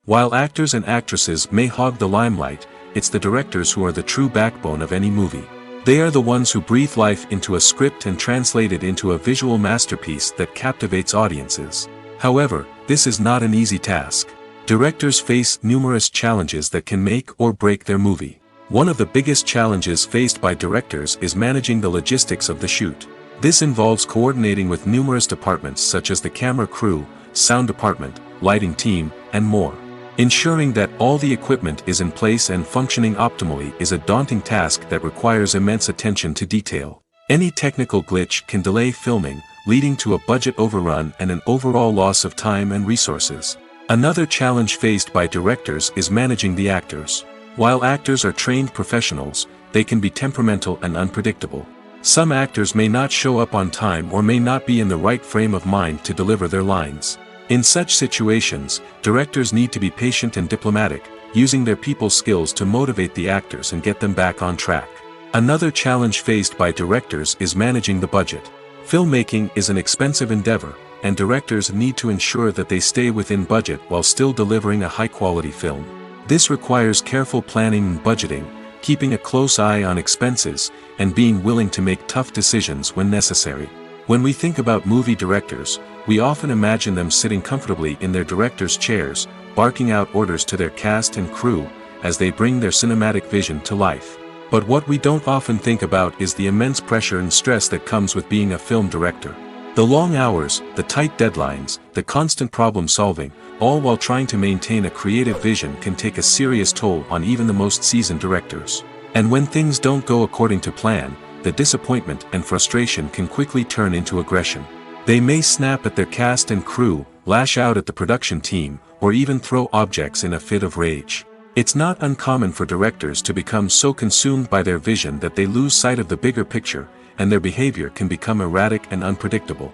While actors and actresses may hog the limelight, it's the directors who are the true backbone of any movie. They are the ones who breathe life into a script and translate it into a visual masterpiece that captivates audiences. However, this is not an easy task. Directors face numerous challenges that can make or break their movie. One of the biggest challenges faced by directors is managing the logistics of the shoot. This involves coordinating with numerous departments such as the camera crew, sound department, lighting team, and more. Ensuring that all the equipment is in place and functioning optimally is a daunting task that requires immense attention to detail. Any technical glitch can delay filming, leading to a budget overrun and an overall loss of time and resources. Another challenge faced by directors is managing the actors. While actors are trained professionals, they can be temperamental and unpredictable. Some actors may not show up on time or may not be in the right frame of mind to deliver their lines. In such situations, directors need to be patient and diplomatic, using their people skills to motivate the actors and get them back on track. Another challenge faced by directors is managing the budget. Filmmaking is an expensive endeavor, and directors need to ensure that they stay within budget while still delivering a high-quality film. This requires careful planning and budgeting, keeping a close eye on expenses, and being willing to make tough decisions when necessary. When we think about movie directors, we often imagine them sitting comfortably in their director's chairs, barking out orders to their cast and crew, as they bring their cinematic vision to life. But what we don't often think about is the immense pressure and stress that comes with being a film director. The long hours, the tight deadlines, the constant problem solving, all while trying to maintain a creative vision can take a serious toll on even the most seasoned directors. And when things don't go according to plan, the disappointment and frustration can quickly turn into aggression. They may snap at their cast and crew, lash out at the production team, or even throw objects in a fit of rage. It's not uncommon for directors to become so consumed by their vision that they lose sight of the bigger picture, and their behavior can become erratic and unpredictable.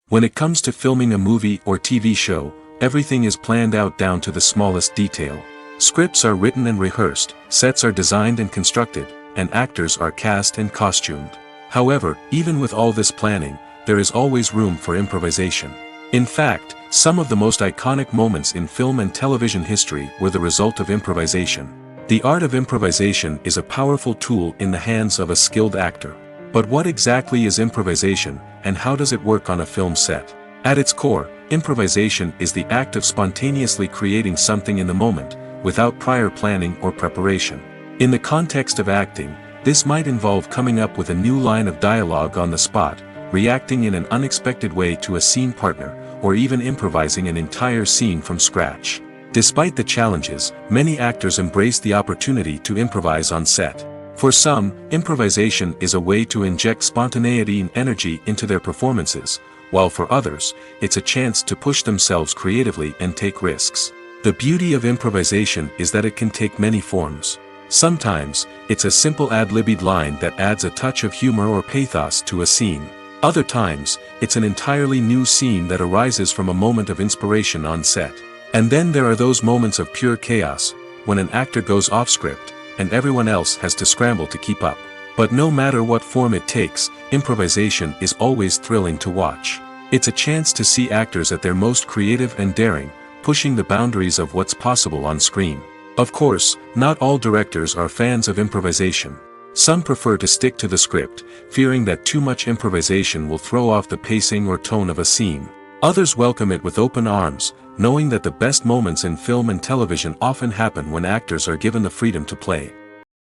When it comes to filming a movie or TV show, everything is planned out down to the smallest detail. Scripts are written and rehearsed, sets are designed and constructed, and actors are cast and costumed. However, even with all this planning, there is always room for improvisation. In fact, some of the most iconic moments in film and television history were the result of improvisation. The art of improvisation is a powerful tool in the hands of a skilled actor. But what exactly is improvisation, and how does it work on a film set? At its core, improvisation is the act of spontaneously creating something in the moment, without prior planning or preparation. In the context of acting, this might involve coming up with a new line of dialogue on the spot, reacting in an unexpected way to a scene partner, or even improvising an entire scene from scratch. Despite the challenges, many actors embrace the opportunity to improvise on set. For some, improvisation is a way to inject spontaneity and energy into their performances, while for others, it's a chance to push themselves creatively and take risks. The beauty of improvisation is that it can take many forms. Sometimes, it's a simple ad-libbed line that adds a touch of humor or pathos to a scene. Other times, it's an entirely new scene that arises from a moment of inspiration on set. And then there are those moments of pure chaos, when an actor goes off script, and everyone else has to scramble to keep up. But no matter what form it takes, improvisation is always thrilling to watch. It's a chance to see actors at their most creative and daring, pushing the boundaries of what's possible on screen. Of course, not all directors are fans of improvisation. Some prefer to stick to the script, fearing that too much improvisation will throw off the pacing or tone of a scene. Others welcome it with open arms, knowing that the best moments in film and television often happen when actors are given the freedom to play.